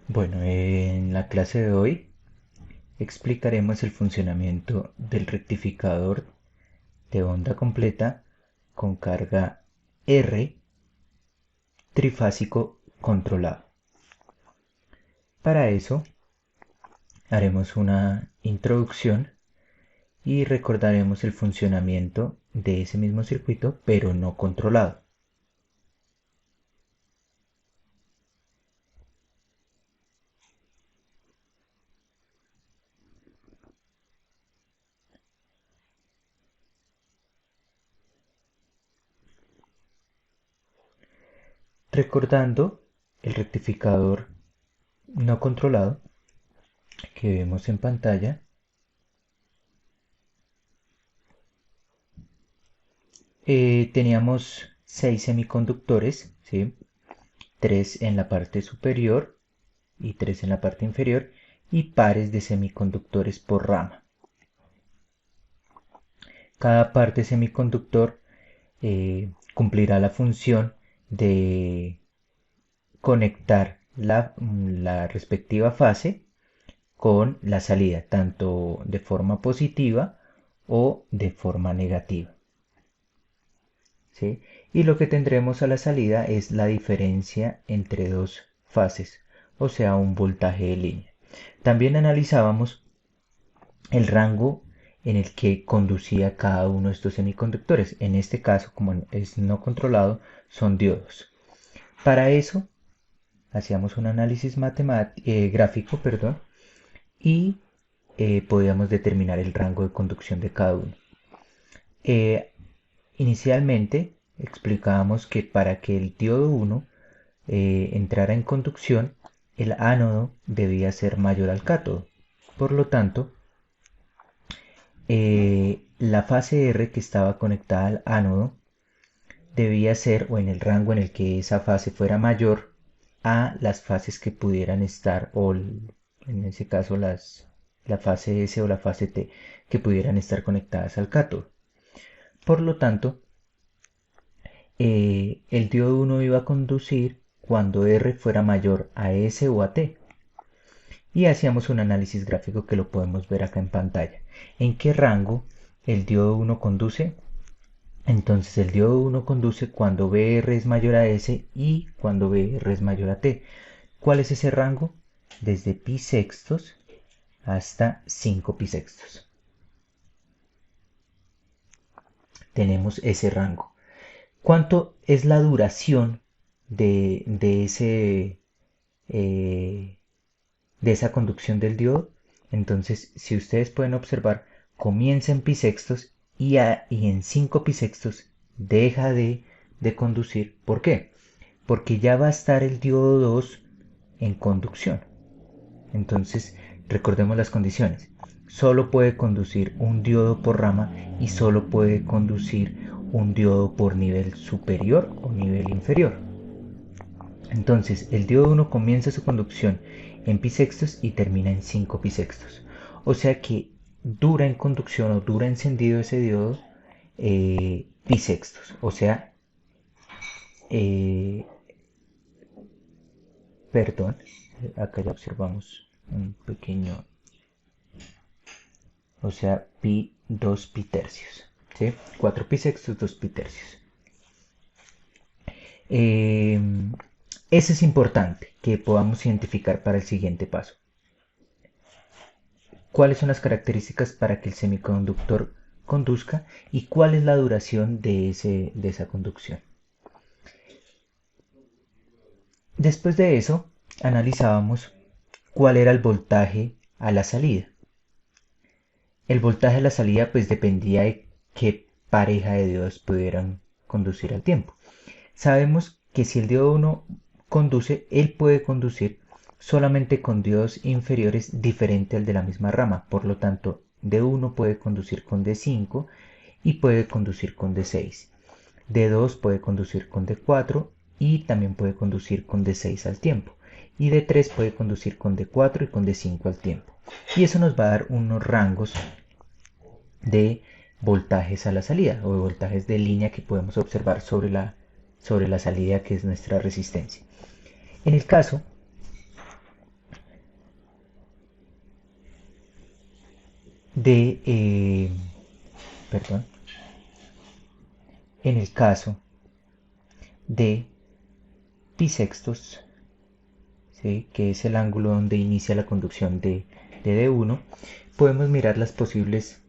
Bueno, en la clase de hoy explicaremos el funcionamiento del rectificador de onda completa con carga R trifásico controlado. Para eso haremos una introducción y recordaremos el funcionamiento de ese mismo circuito, pero no controlado. Recordando el rectificador no controlado que vemos en pantalla, teníamos 6 semiconductores, ¿sí? 3 en la parte superior y 3 en la parte inferior, y pares de semiconductores por rama. Cada parte semiconductor cumplirá la función de conectar la respectiva fase con la salida, tanto de forma positiva o de forma negativa, ¿sí? Y lo que tendremos a la salida es la diferencia entre dos fases, o sea, un voltaje de línea. También analizábamos el rango en el que conducía cada uno de estos semiconductores. En este caso, como es no controlado, son diodos. Para eso, hacíamos un análisis gráfico, perdón, y podíamos determinar el rango de conducción de cada uno. Eh, Inicialmente explicábamos que para que el diodo 1 entrara en conducción, el ánodo debía ser mayor al cátodo. Por lo tanto, la fase R que estaba conectada al ánodo debía ser, o en el rango en el que esa fase fuera mayor a las fases que pudieran estar, en ese caso la fase S o la fase T, que pudieran estar conectadas al cátodo. Por lo tanto, el diodo 1 iba a conducir cuando R fuera mayor a S o a T. Y hacíamos un análisis gráfico que lo podemos ver acá en pantalla. ¿En qué rango el diodo 1 conduce? Entonces el diodo 1 conduce cuando BR es mayor a S y cuando BR es mayor a T. ¿Cuál es ese rango? Desde pi sextos hasta 5 pi sextos. Tenemos ese rango. ¿Cuánto es la duración de eh, de esa conducción del diodo? Entonces, si ustedes pueden observar, comienza en pi sextos y en 5 pi sextos deja de conducir. ¿Por qué? Porque ya va a estar el diodo 2 en conducción. Entonces, recordemos las condiciones. Solo puede conducir un diodo por rama y solo puede conducir un diodo por nivel superior o nivel inferior. Entonces, el diodo 1 comienza su conducción en pi sextos y termina en 5 pi sextos. O sea que dura en conducción o dura encendido ese diodo pi sextos. O sea, eh, perdón, acá ya observamos un pequeño, o sea, pi 2 pi tercios. ¿Sí? 4 pi sextos, 2 pi tercios. Eh, Eso es importante que podamos identificar para el siguiente paso. ¿Cuáles son las características para que el semiconductor conduzca y cuál es la duración de esa conducción? Después de eso, analizábamos cuál era el voltaje a la salida. El voltaje a la salida pues dependía de qué pareja de diodos pudieran conducir al tiempo. Sabemos que si el diodo 1 conduce, él puede conducir solamente con diodos inferiores diferente al de la misma rama. Por lo tanto, D1 puede conducir con D5 y puede conducir con D6. D2 puede conducir con D4 y también puede conducir con D6 al tiempo. Y D3 puede conducir con D4 y con D5 al tiempo. Y eso nos va a dar unos rangos de voltajes a la salida o de voltajes de línea que podemos observar sobre la salida, que es nuestra resistencia. En el caso de, perdón, en el caso de pi sextos, ¿sí? Que es el ángulo donde inicia la conducción de D1, podemos mirar las posibles,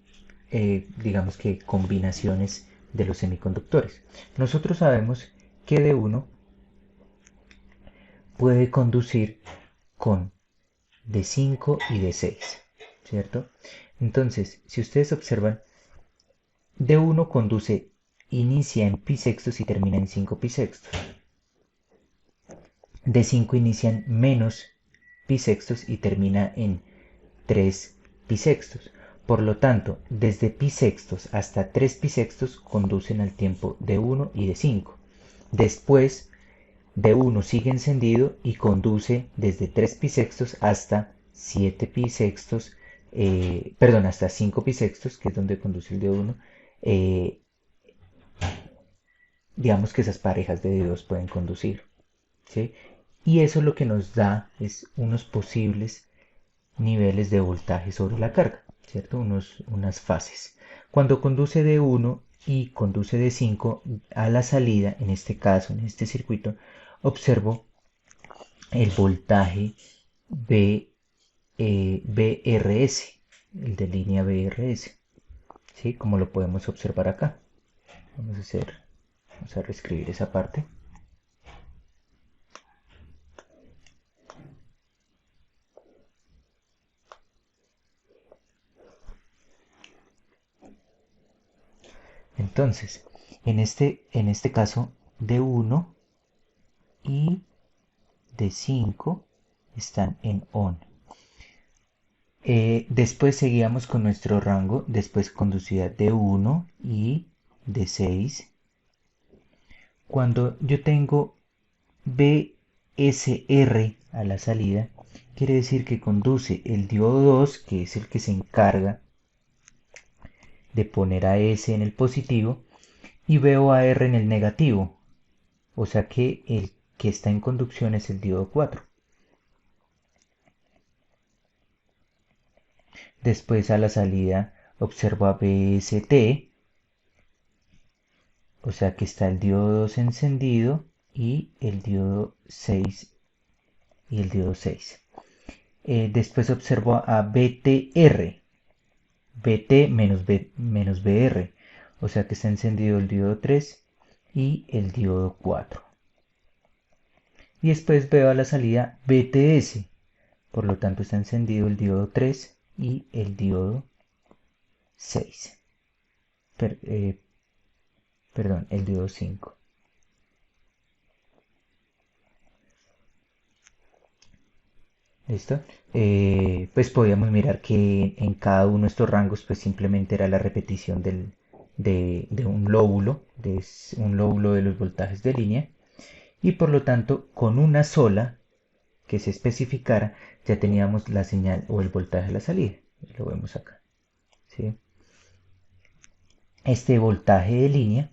digamos que combinaciones de los semiconductores. Nosotros sabemos que D1 puede conducir con D5 y D6, ¿cierto? Entonces, si ustedes observan, D1 conduce, inicia en pi sextos y termina en 5 pi sextos. D5 inicia en menos pi sextos y termina en 3 pi sextos. Por lo tanto, desde pi sextos hasta 3 pi sextos conducen al tiempo de 1 y de 5. Después, de 1 sigue encendido y conduce desde 3 pi sextos hasta 7 pi sextos, perdón, hasta 5 pi sextos, que es donde conduce el de 1. Digamos que esas parejas de dedos pueden conducir, ¿sí? Y eso lo que nos da es unos posibles niveles de voltaje sobre la carga, ¿cierto? Unas fases. Cuando conduce de 1 y conduce de 5 a la salida, en este caso, en este circuito, observo el voltaje BRS, el de línea BRS, ¿sí? Como lo podemos observar acá. Vamos a reescribir esa parte. Entonces, en este caso, D1 y D5 están en ON. Después seguíamos con nuestro rango, después conducía D1 y D6. Cuando yo tengo BSR a la salida, quiere decir que conduce el diodo 2, que es el que se encarga de poner a S en el positivo, y veo a R en el negativo, o sea que el que está en conducción es el diodo 4. Después a la salida observo a BST, o sea que está el diodo 2 encendido y el diodo 6 y el diodo 6. Después observo a BTR, BT menos BR, o sea que está encendido el diodo 3 y el diodo 4. Y después veo a la salida BTS, por lo tanto está encendido el diodo 3 y el diodo 6. Perdón, el diodo 5. ¿Listo? Pues podíamos mirar que en cada uno de estos rangos pues simplemente era la repetición de un lóbulo de los voltajes de línea, y por lo tanto con una sola que se especificara ya teníamos la señal o el voltaje de la salida. Lo vemos acá, ¿sí? Este voltaje de línea,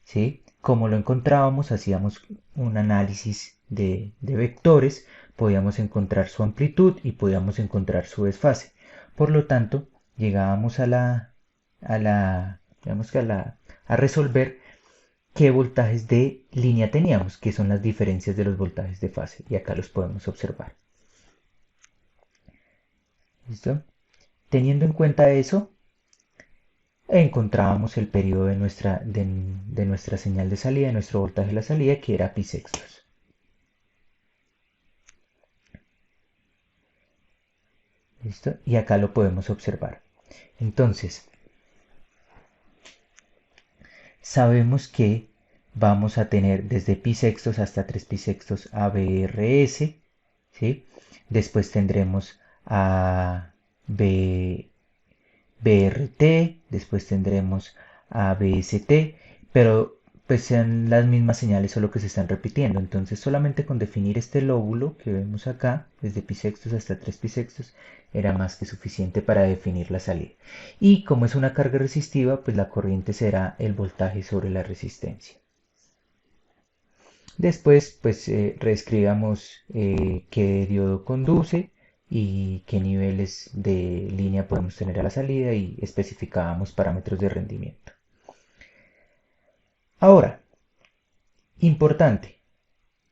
¿sí? Como lo encontrábamos, hacíamos un análisis de vectores, podíamos encontrar su amplitud y podíamos encontrar su desfase. Por lo tanto, llegábamos digamos que a resolver qué voltajes de línea teníamos, que son las diferencias de los voltajes de fase, y acá los podemos observar. ¿Listo? Teniendo en cuenta eso, encontrábamos el periodo de nuestra señal de salida, de nuestro voltaje de la salida, que era pi sextos. ¿Listo? Y acá lo podemos observar. Entonces, sabemos que vamos a tener desde pi sextos hasta 3 pi sextos ABRS, ¿sí? Después tendremos a BRT, después tendremos a BST, pero pues sean las mismas señales solo que se están repitiendo. Entonces solamente con definir este lóbulo que vemos acá, desde pi sextos hasta 3 pi sextos, era más que suficiente para definir la salida. Y como es una carga resistiva, pues la corriente será el voltaje sobre la resistencia. Después, pues reescribamos qué diodo conduce y qué niveles de línea podemos tener a la salida y especificábamos parámetros de rendimiento. Ahora, importante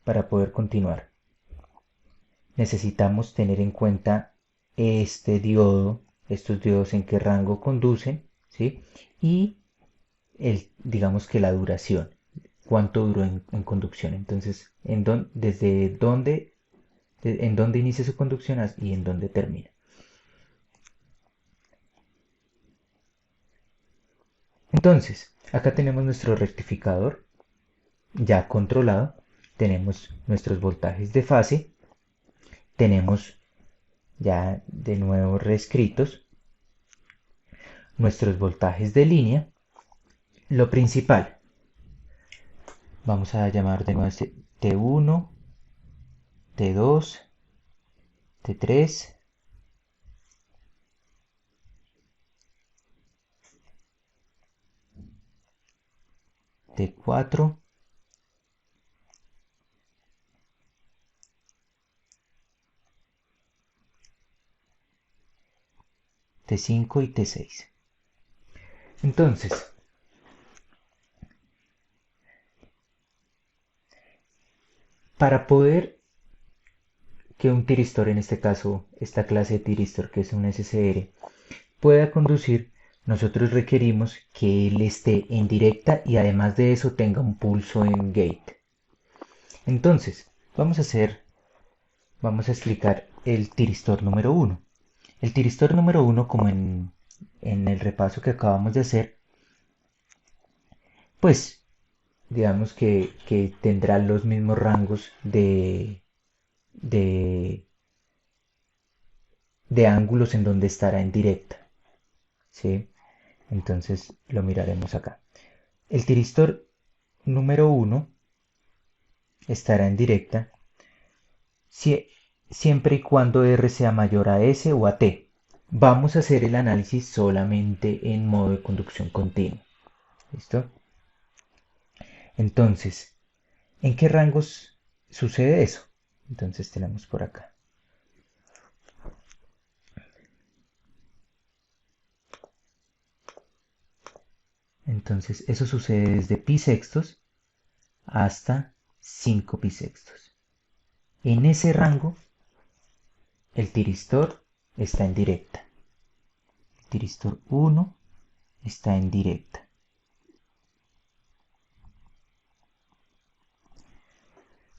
para poder continuar, necesitamos tener en cuenta este diodo, estos diodos en qué rango conducen, ¿sí? Y digamos que la duración, cuánto duró en conducción. Entonces, desde dónde, en dónde inicia su conducción y en dónde termina. Entonces, acá tenemos nuestro rectificador ya controlado, tenemos nuestros voltajes de fase, tenemos ya de nuevo reescritos nuestros voltajes de línea. Lo principal, vamos a llamar de nuevo este T1, T2, T3, T4, T5 y T6. Entonces, para poder que un tiristor, en este caso esta clase de tiristor que es un SCR, pueda conducir, nosotros requerimos que él esté en directa y además de eso tenga un pulso en gate. Entonces, vamos a explicar el tiristor número 1. El tiristor número 1, como en el repaso que acabamos de hacer, pues digamos que tendrá los mismos rangos de, de ángulos en donde estará en directa, ¿sí? Entonces lo miraremos acá. El tiristor número 1 estará en directa siempre y cuando R sea mayor a S o a T. Vamos a hacer el análisis solamente en modo de conducción continua. ¿Listo? Entonces, ¿en qué rangos sucede eso? Entonces tenemos por acá. Entonces, eso sucede desde pi sextos hasta 5 pi sextos. En ese rango, el tiristor está en directa. El tiristor 1 está en directa.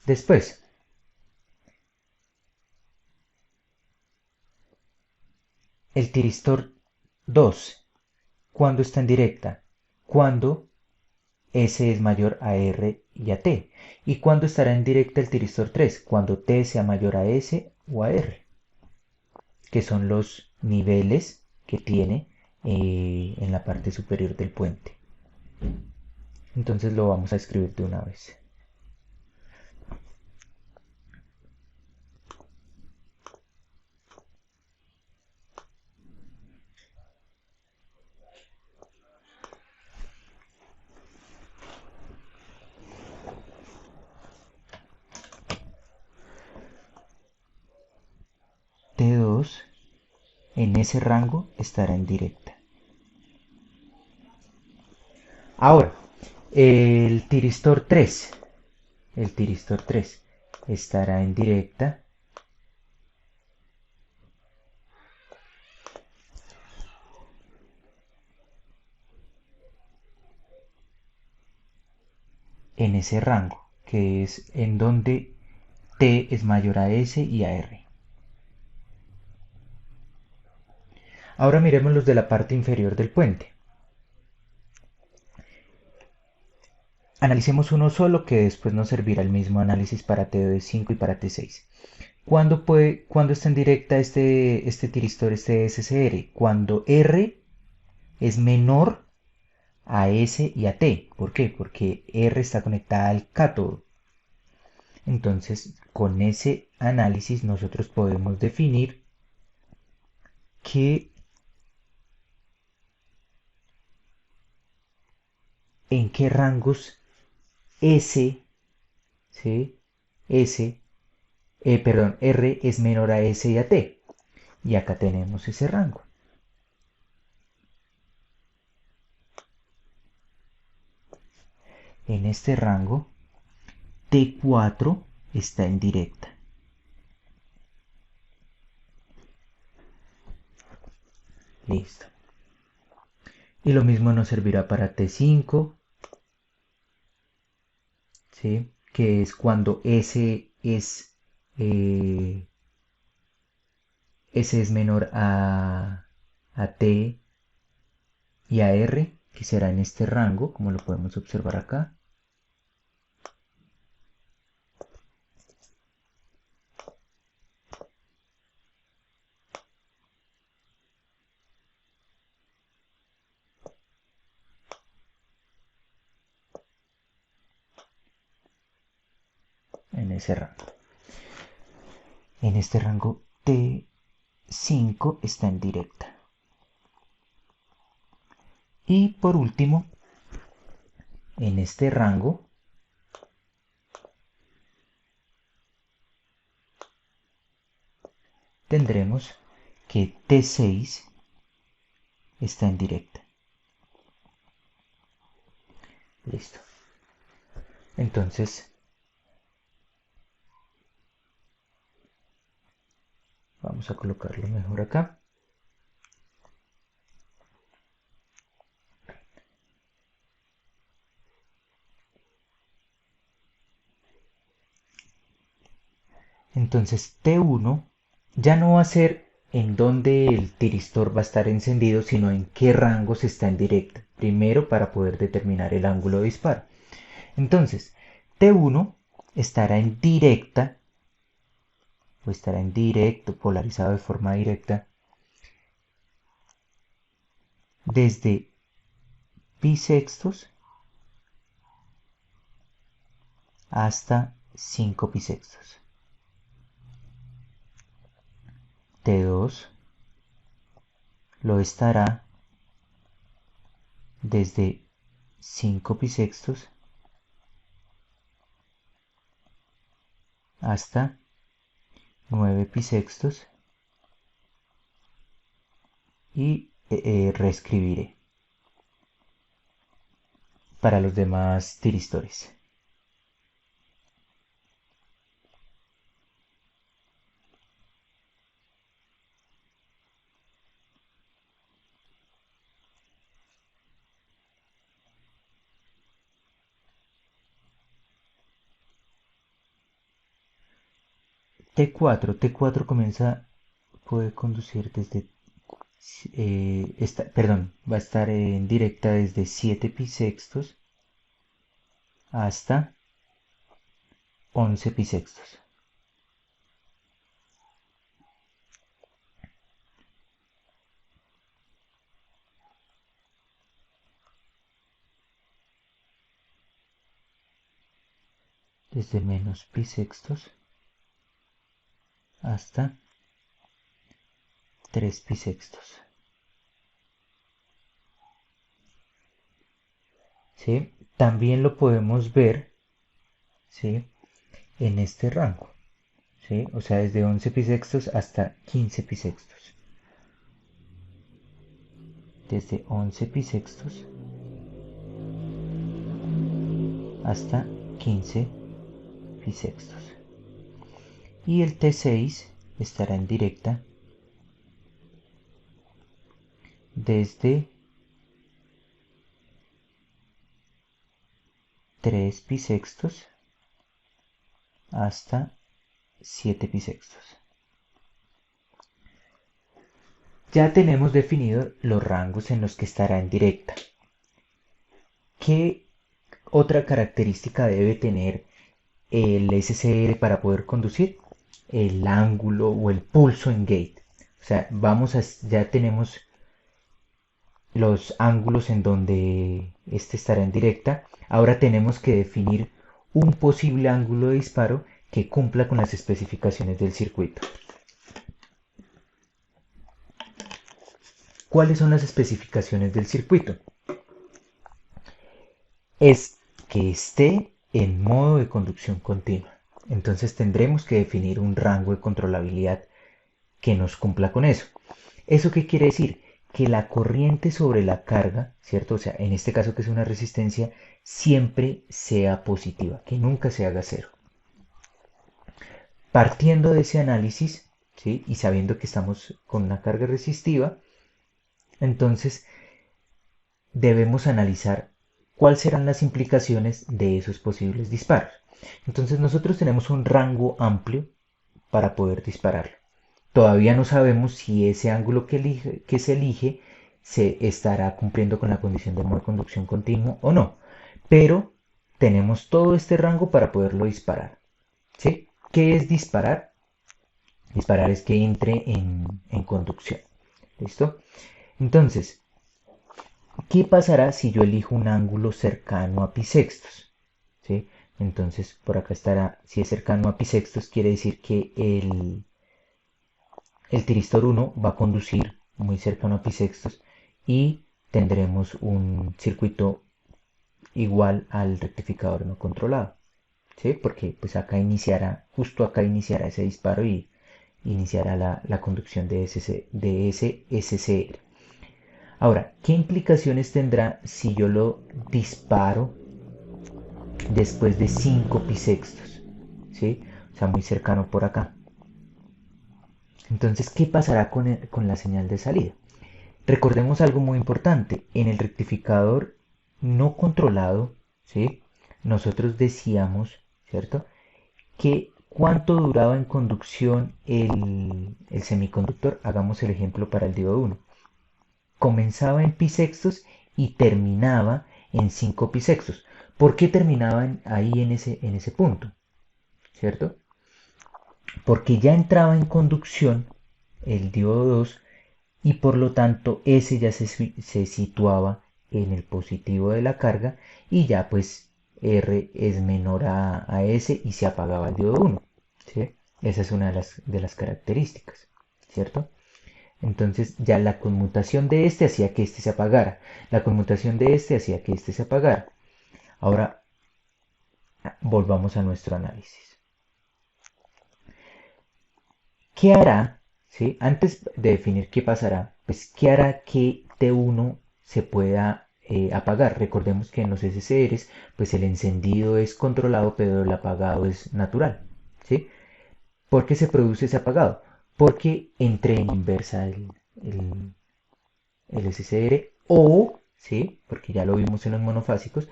Después, el tiristor 2, ¿cuándo está en directa? Cuando S es mayor a R y a T. ¿Y cuándo estará en directa el tiristor 3? Cuando T sea mayor a S o a R, que son los niveles que tiene en la parte superior del puente. Entonces lo vamos a escribir de una vez. T2 en ese rango estará en directa. Ahora, el tiristor 3 estará en directa en ese rango, que es en donde T es mayor a S y a R. Ahora miremos los de la parte inferior del puente. Analicemos uno solo que después nos servirá el mismo análisis para T5 y para T6. ¿Cuándo está en directa este tiristor, este SCR? Cuando R es menor a S y a T. ¿Por qué? Porque R está conectada al cátodo. Entonces, con ese análisis nosotros podemos definir que en qué rangos S, ¿sí? S, perdón, R es menor a S y a T. y acá tenemos ese rango. En este rango, T4 está en directa. Listo. Y lo mismo nos servirá para T5, ¿sí? Que es cuando eh, S es menor a T y a R, que será en este rango, como lo podemos observar acá. En ese rango. En este rango T5 está en directa. Y por último, en este rango tendremos que T6 está en directa. Listo. Entonces, vamos a colocarlo mejor acá. Entonces T1 ya no va a ser en dónde el tiristor va a estar encendido, sino en qué rango se está en directa. Primero para poder determinar el ángulo de disparo. Entonces, T1 estará en directa, o estará en directo, polarizado de forma directa, desde pi sextos hasta 5 pi sextos. T2 lo estará desde 5 pi sextos hasta 9 pi sextos y reescribiré para los demás tiristores. T4 comienza, puede conducir desde, va a estar en directa desde 7 pi sextos hasta 11 pi sextos. Desde menos pi sextos hasta 3 pi sextos. ¿Sí? También lo podemos ver, ¿sí? En este rango, ¿sí? O sea, desde 11 pi sextos hasta 15 pi sextos. Desde 11 pi sextos hasta 15 pi sextos. Y el T6 estará en directa desde 3 pi sextos hasta 7 pi sextos. Ya tenemos definido los rangos en los que estará en directa. ¿Qué otra característica debe tener el SCR para poder conducir? El ángulo o el pulso en gate. O sea, ya tenemos los ángulos en donde este estará en directa. Ahora tenemos que definir un posible ángulo de disparo que cumpla con las especificaciones del circuito. ¿Cuáles son las especificaciones del circuito? Es que esté en modo de conducción continua. Entonces tendremos que definir un rango de controlabilidad que nos cumpla con eso. ¿Eso qué quiere decir? Que la corriente sobre la carga, ¿cierto? O sea, en este caso que es una resistencia, siempre sea positiva, que nunca se haga cero. Partiendo de ese análisis, ¿sí? Y sabiendo que estamos con una carga resistiva, entonces debemos analizar cuáles serán las implicaciones de esos posibles disparos. Entonces nosotros tenemos un rango amplio para poder dispararlo. Todavía no sabemos si ese ángulo que se elige se estará cumpliendo con la condición de modo de conducción continuo o no, pero tenemos todo este rango para poderlo disparar. ¿Sí? ¿Qué es disparar? Disparar es que entre en conducción. ¿Listo? Entonces, ¿qué pasará si yo elijo un ángulo cercano a pisextos? ¿Sí? Entonces, por acá estará, si es cercano a pisextos, quiere decir que el tiristor 1 va a conducir muy cercano a pisextos y tendremos un circuito igual al rectificador no controlado. ¿Sí? Porque pues acá iniciará, justo acá iniciará ese disparo y iniciará la conducción de ese SCR. Ahora, ¿qué implicaciones tendrá si yo lo disparo después de 5 pisextos? ¿Sí? O sea, muy cercano por acá. Entonces, ¿qué pasará con la señal de salida? Recordemos algo muy importante. En el rectificador no controlado, ¿sí? Nosotros decíamos, ¿cierto? Que cuánto duraba en conducción el semiconductor. Hagamos el ejemplo para el diodo 1. Comenzaba en pi sextos y terminaba en 5 pi sextos. ¿Por qué terminaban ahí en ese punto? ¿Cierto? Porque ya entraba en conducción el diodo 2 y por lo tanto ese ya se situaba en el positivo de la carga y ya pues R es menor a S y se apagaba el diodo 1. ¿Sí? Esa es una de las características, ¿cierto? Entonces ya la conmutación de este hacía que este se apagara. La conmutación de este hacía que este se apagara. Ahora volvamos a nuestro análisis. ¿Qué hará? ¿Sí? Antes de definir qué pasará, pues ¿qué hará que T1 se pueda apagar? Recordemos que en los SCRs, pues el encendido es controlado, pero el apagado es natural. ¿Sí? ¿Por qué se produce ese apagado? Porque entre en inversa el SCR o, ¿sí? Porque ya lo vimos en los monofásicos,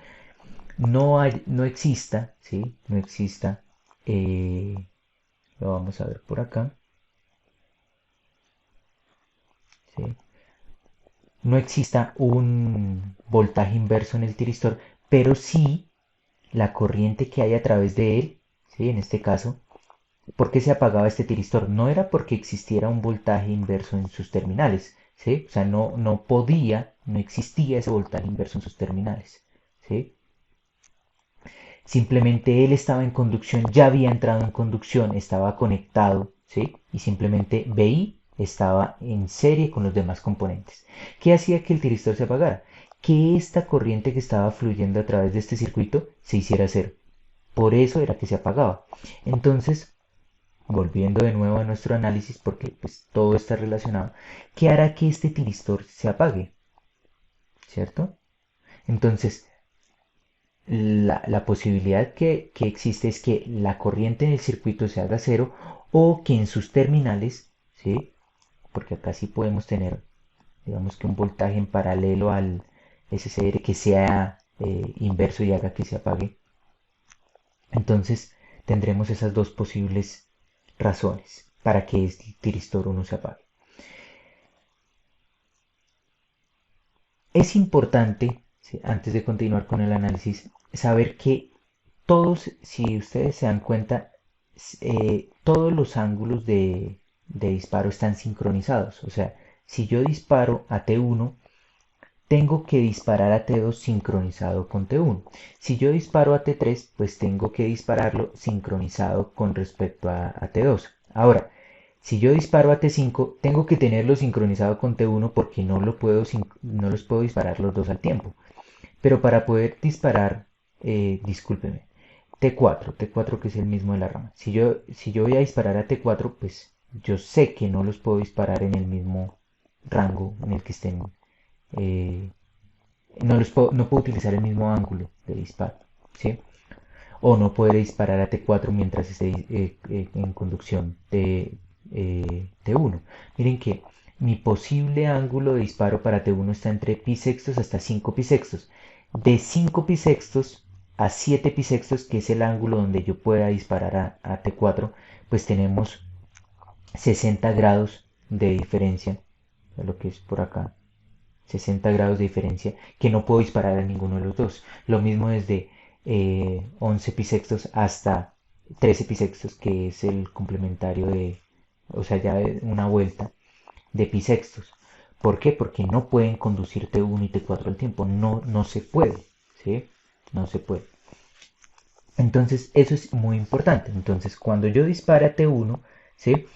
no exista, ¿sí? No exista, lo vamos a ver por acá, ¿sí? No exista un voltaje inverso en el tiristor, pero sí la corriente que hay a través de él, ¿sí? En este caso, ¿por qué se apagaba este tiristor? No era porque existiera un voltaje inverso en sus terminales, ¿sí? O sea, no existía ese voltaje inverso en sus terminales, ¿sí? Simplemente él estaba en conducción, ya había entrado en conducción, estaba conectado, ¿sí? Y simplemente BI estaba en serie con los demás componentes. ¿Qué hacía que el tiristor se apagara? Que esta corriente que estaba fluyendo a través de este circuito se hiciera cero. Por eso era que se apagaba. Entonces, volviendo de nuevo a nuestro análisis, porque pues todo está relacionado, ¿qué hará que este tiristor se apague? ¿Cierto? Entonces, la posibilidad que existe es que la corriente en el circuito se haga cero o que en sus terminales, ¿sí? Porque acá sí podemos tener, digamos que un voltaje en paralelo al SCR que sea inverso y haga que se apague. Entonces tendremos esas dos posibles razones para que el tiristor 1 se apague. Es importante, ¿sí? Antes de continuar con el análisis, saber que todos, si ustedes se dan cuenta, todos los ángulos de disparo están sincronizados. O sea, si yo disparo a T1, tengo que disparar a T2 sincronizado con T1. Si yo disparo a T3, pues tengo que dispararlo sincronizado con respecto a T2. Ahora, si yo disparo a T5, tengo que tenerlo sincronizado con T1 porque no los puedo disparar los dos al tiempo. Pero para poder disparar, discúlpeme, T4 que es el mismo de la rama. Si yo voy a disparar a T4, pues yo sé que no los puedo disparar en el mismo rango en el que estén, eh, no puedo utilizar el mismo ángulo de disparo, ¿sí? O no puede disparar a T4 mientras esté en conducción T1. Miren que mi posible ángulo de disparo para T1 está entre pi sextos hasta 5 pi sextos. De 5 pi sextos a 7 pi sextos, que es el ángulo donde yo pueda disparar a T4, pues tenemos 60 grados de diferencia, lo que es por acá, 60 grados de diferencia, que no puedo disparar a ninguno de los dos. Lo mismo desde 11 pisextos hasta 13 pisextos, que es el complementario de, o sea, ya una vuelta de pisextos. ¿Por qué? Porque no pueden conducir T1 y T4 al tiempo. No, no se puede, ¿sí? No se puede. Entonces, eso es muy importante. Entonces, cuando yo dispare a T1, ¿sí?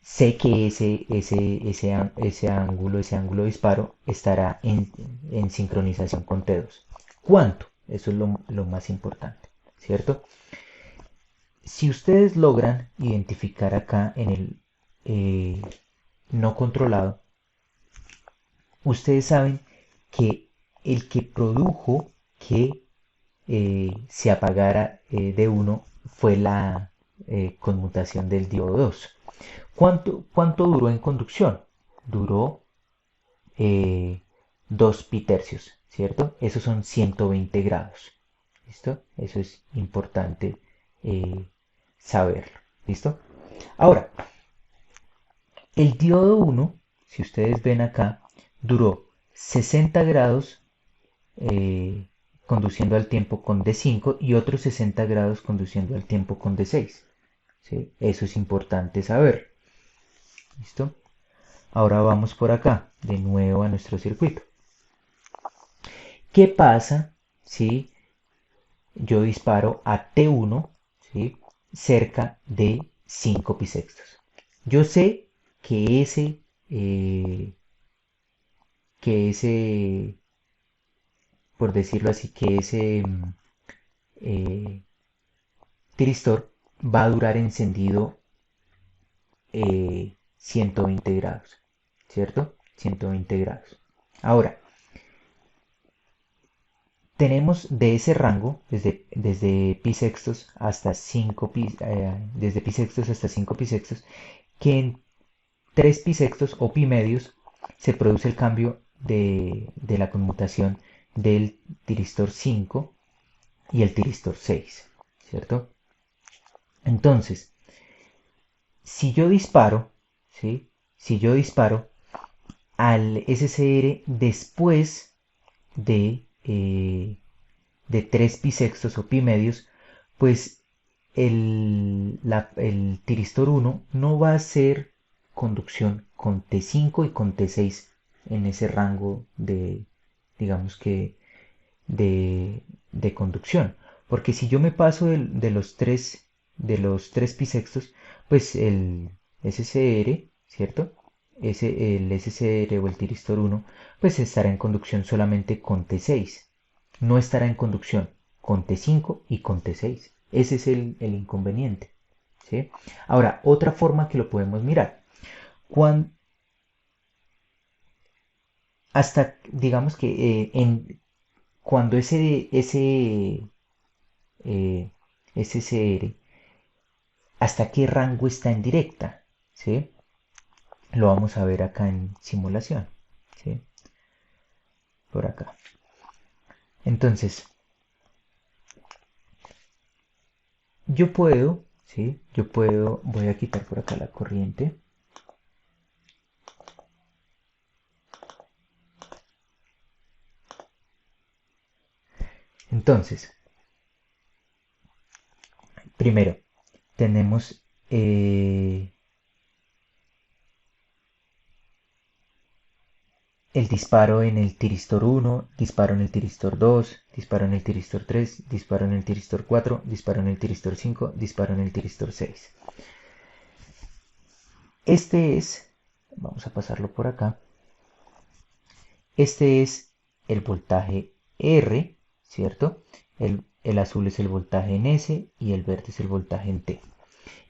Sé que ese ángulo de disparo estará en sincronización con T2. ¿Cuánto? Eso es lo más importante, ¿cierto? Si ustedes logran identificar acá en el no controlado, ustedes saben que el que produjo que se apagara de 1 fue la conmutación del diodo 2. ¿Cuánto duró en conducción? Duró 2 pi tercios, ¿cierto? Esos son 120 grados. ¿Listo? Eso es importante saberlo. ¿Listo? Ahora, el diodo 1, si ustedes ven acá, duró 60 grados eh, conduciendo al tiempo con D5 y otros 60 grados conduciendo al tiempo con D6. ¿Sí? Eso es importante saber. ¿Listo? Ahora vamos por acá, de nuevo a nuestro circuito. ¿Qué pasa si yo disparo a T1, ¿sí? Cerca de 5 pisextos? Yo sé que ese, por decirlo así, que ese eh, tiristor va a durar encendido 120 grados, ¿cierto? 120 grados. Ahora, tenemos de ese rango, desde pi sextos hasta 5 pi, desde pi sextos hasta 5 pi sextos, que en 3 pi sextos o pi medios se produce el cambio de la conmutación del tiristor 5 y el tiristor 6, ¿cierto? Entonces, si yo disparo, ¿sí? Si yo disparo al SCR después de 3 pi sextos o pi medios, pues el tiristor 1 no va a hacer conducción con T5 y con T6 en ese rango de, digamos que, de conducción. Porque si yo me paso de los tres pisextos, pues el SCR, ¿cierto? El SCR o el tiristor 1, pues estará en conducción solamente con T6. No estará en conducción con T5 y con T6. Ese es el inconveniente, ¿sí? Ahora, otra forma que lo podemos mirar. Cuando, hasta, digamos que cuando eh, SCR, hasta qué rango está en directa, ¿sí? Lo vamos a ver acá en simulación, ¿sí? Por acá. Entonces, yo puedo, ¿sí? Yo puedo, voy a quitar por acá la corriente. Entonces, primero, tenemos el disparo en el tiristor 1, disparo en el tiristor 2, disparo en el tiristor 3, disparo en el tiristor 4, disparo en el tiristor 5, disparo en el tiristor 6. Este es, vamos a pasarlo por acá, este es el voltaje R, ¿cierto? El azul es el voltaje en S y el verde es el voltaje en T.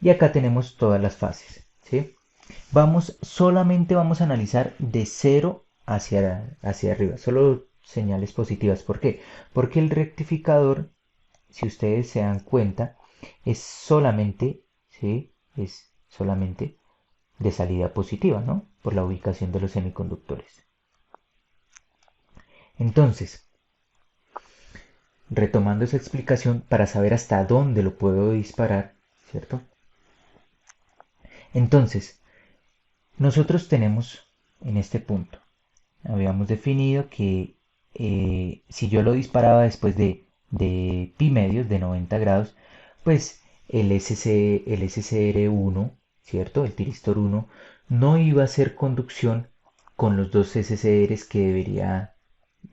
Y acá tenemos todas las fases, ¿sí? Solamente vamos a analizar de cero hacia arriba, solo señales positivas. ¿Por qué? Porque el rectificador, si ustedes se dan cuenta, es solamente, ¿sí? Es solamente de salida positiva, ¿no? Por la ubicación de los semiconductores. Entonces, retomando esa explicación para saber hasta dónde lo puedo disparar, ¿cierto? Entonces, nosotros tenemos en este punto, habíamos definido que si yo lo disparaba después de pi medios, de 90 grados, pues el SCR1, ¿cierto? El tiristor 1 no iba a hacer conducción con los dos SCRs que debería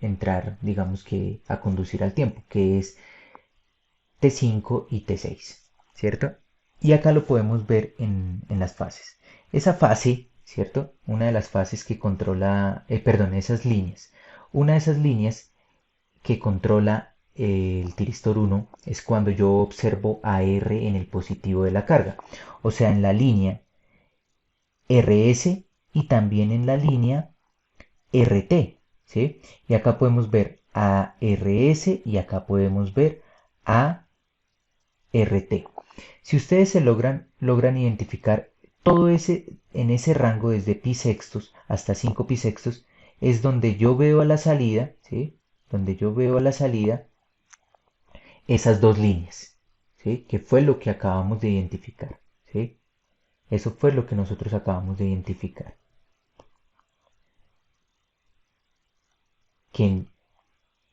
entrar, digamos que a conducir al tiempo, que es T5 y T6, ¿cierto? Y acá lo podemos ver en las fases. Esa fase, ¿cierto? Una de las fases que controla, perdón, esas líneas. Una de esas líneas que controla el tiristor 1 es cuando yo observo a R en el positivo de la carga. O sea, en la línea RS y también en la línea RT, ¿sí? Y acá podemos ver a RS y acá podemos ver a RT. Si ustedes logran identificar todo en ese rango desde pi sextos hasta 5 pi sextos, es donde yo veo a la salida, ¿sí? Donde yo veo a la salida esas dos líneas, ¿sí? Que fue lo que acabamos de identificar, ¿sí? Eso fue lo que nosotros acabamos de identificar. Que en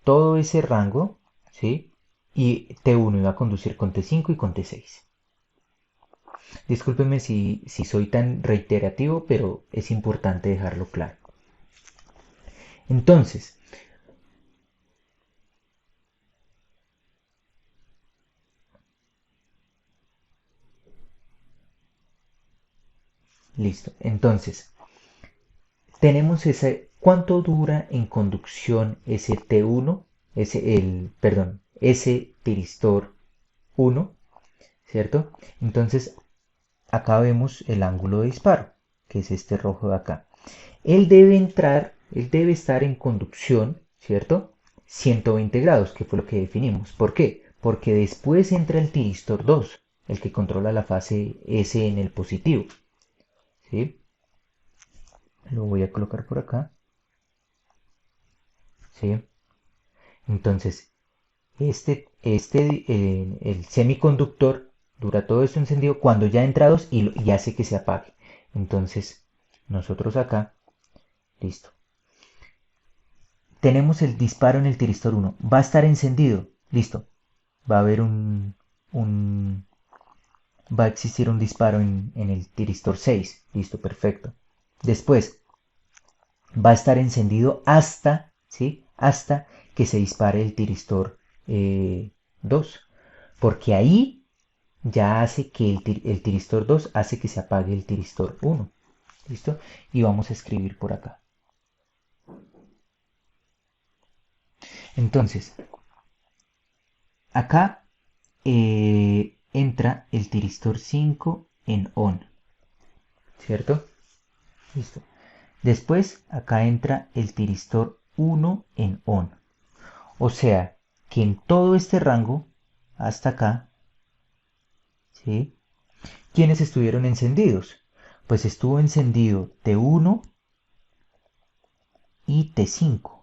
todo ese rango, ¿sí? Y T1 iba a conducir con T5 y con T6. Discúlpeme si soy tan reiterativo, pero es importante dejarlo claro. Entonces, listo. Entonces, tenemos ese, ¿cuánto dura en conducción ese T1? Ese tiristor 1, ¿cierto? Entonces, acá vemos el ángulo de disparo, que es este rojo de acá. Él debe estar en conducción, ¿cierto? 120 grados, que fue lo que definimos. ¿Por qué? Porque después entra el tiristor 2, el que controla la fase S en el positivo, ¿sí? Lo voy a colocar por acá, ¿sí? Entonces, el semiconductor dura todo esto encendido cuando ya entra 2 y hace que se apague. Entonces, nosotros acá, listo. Tenemos el disparo en el tiristor 1. Va a estar encendido. Listo. Va a haber un va a existir un disparo en el tiristor 6. Listo, perfecto. Después va a estar encendido hasta, ¿sí? Hasta que se dispare el tiristor 2. Porque ahí ya hace que el tiristor 2 hace que se apague el tiristor 1. ¿Listo? Y vamos a escribir por acá. Entonces, acá entra el tiristor 5 en on, ¿cierto? Listo. Después acá entra el tiristor 1 en on. O sea que en todo este rango, hasta acá, ¿sí? ¿Quiénes estuvieron encendidos? Pues estuvo encendido T1 y T5.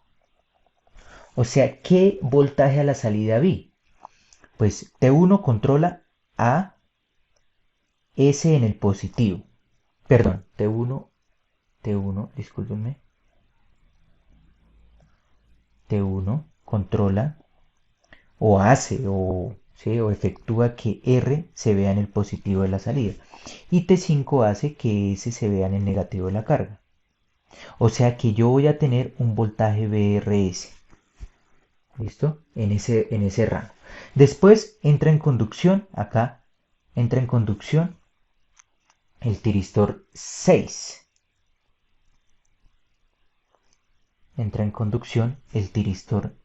O sea, ¿qué voltaje a la salida vi? Pues T1 controla a S en el positivo. Perdón, T1, discúlpenme. T1 controla o hace o, ¿sí? O efectúa que R se vea en el positivo de la salida y T5 hace que S se vea en el negativo de la carga. O sea que yo voy a tener un voltaje VRS. ¿Listo? En ese rango. Después entra en conducción, acá entra en conducción el tiristor 6. Entra en conducción el tiristor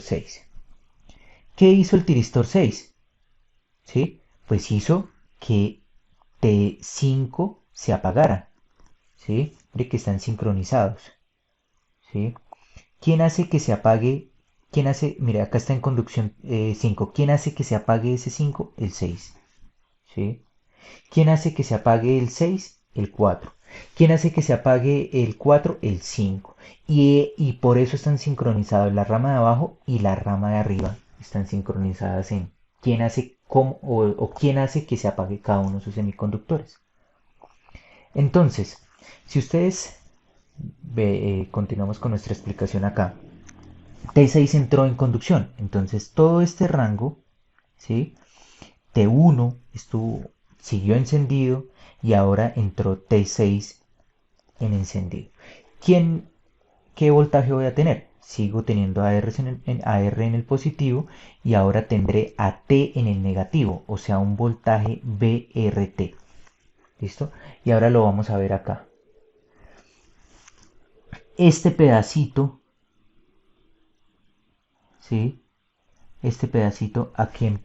6. ¿Qué hizo el tiristor 6? ¿Sí? Pues hizo que T5 se apagara, ¿sí? De que están sincronizados, ¿sí? ¿Quién hace que se apague? ¿Quién hace? Mira, acá está en conducción 5. ¿Quién hace que se apague ese 5? El 6, ¿sí? ¿Quién hace que se apague el 6? El 4. ¿Quién hace que se apague el 4? El 5. Y por eso están sincronizados la rama de abajo y la rama de arriba. Están sincronizadas en quién hace cómo, o quién hace que se apague cada uno de sus semiconductores. Entonces, si ustedes continuamos con nuestra explicación acá, T6 entró en conducción, entonces todo este rango, ¿sí? T1 siguió encendido y ahora entró T6 en encendido. ¿Qué voltaje voy a tener? Sigo teniendo AR en el positivo y ahora tendré a T en el negativo, o sea, un voltaje BRT. ¿Listo? Y ahora lo vamos a ver acá. Este pedacito, ¿sí? Este pedacito, ¿a quién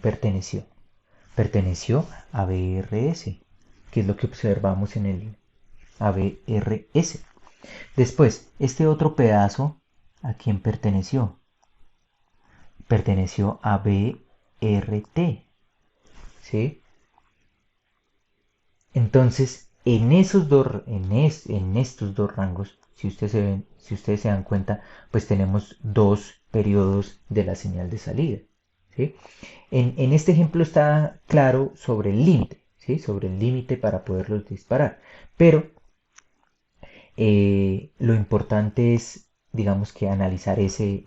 perteneció? Perteneció a BRS, que es lo que observamos en el ABRS. Después, este otro pedazo, ¿a quién perteneció? Perteneció a BRT, ¿sí? Entonces, en estos dos rangos, si ustedes se dan cuenta, pues tenemos dos periodos de la señal de salida, ¿sí? En este ejemplo está claro sobre el límite, ¿sí? Sobre el límite para poderlos disparar. Pero lo importante es, digamos que analizar ese,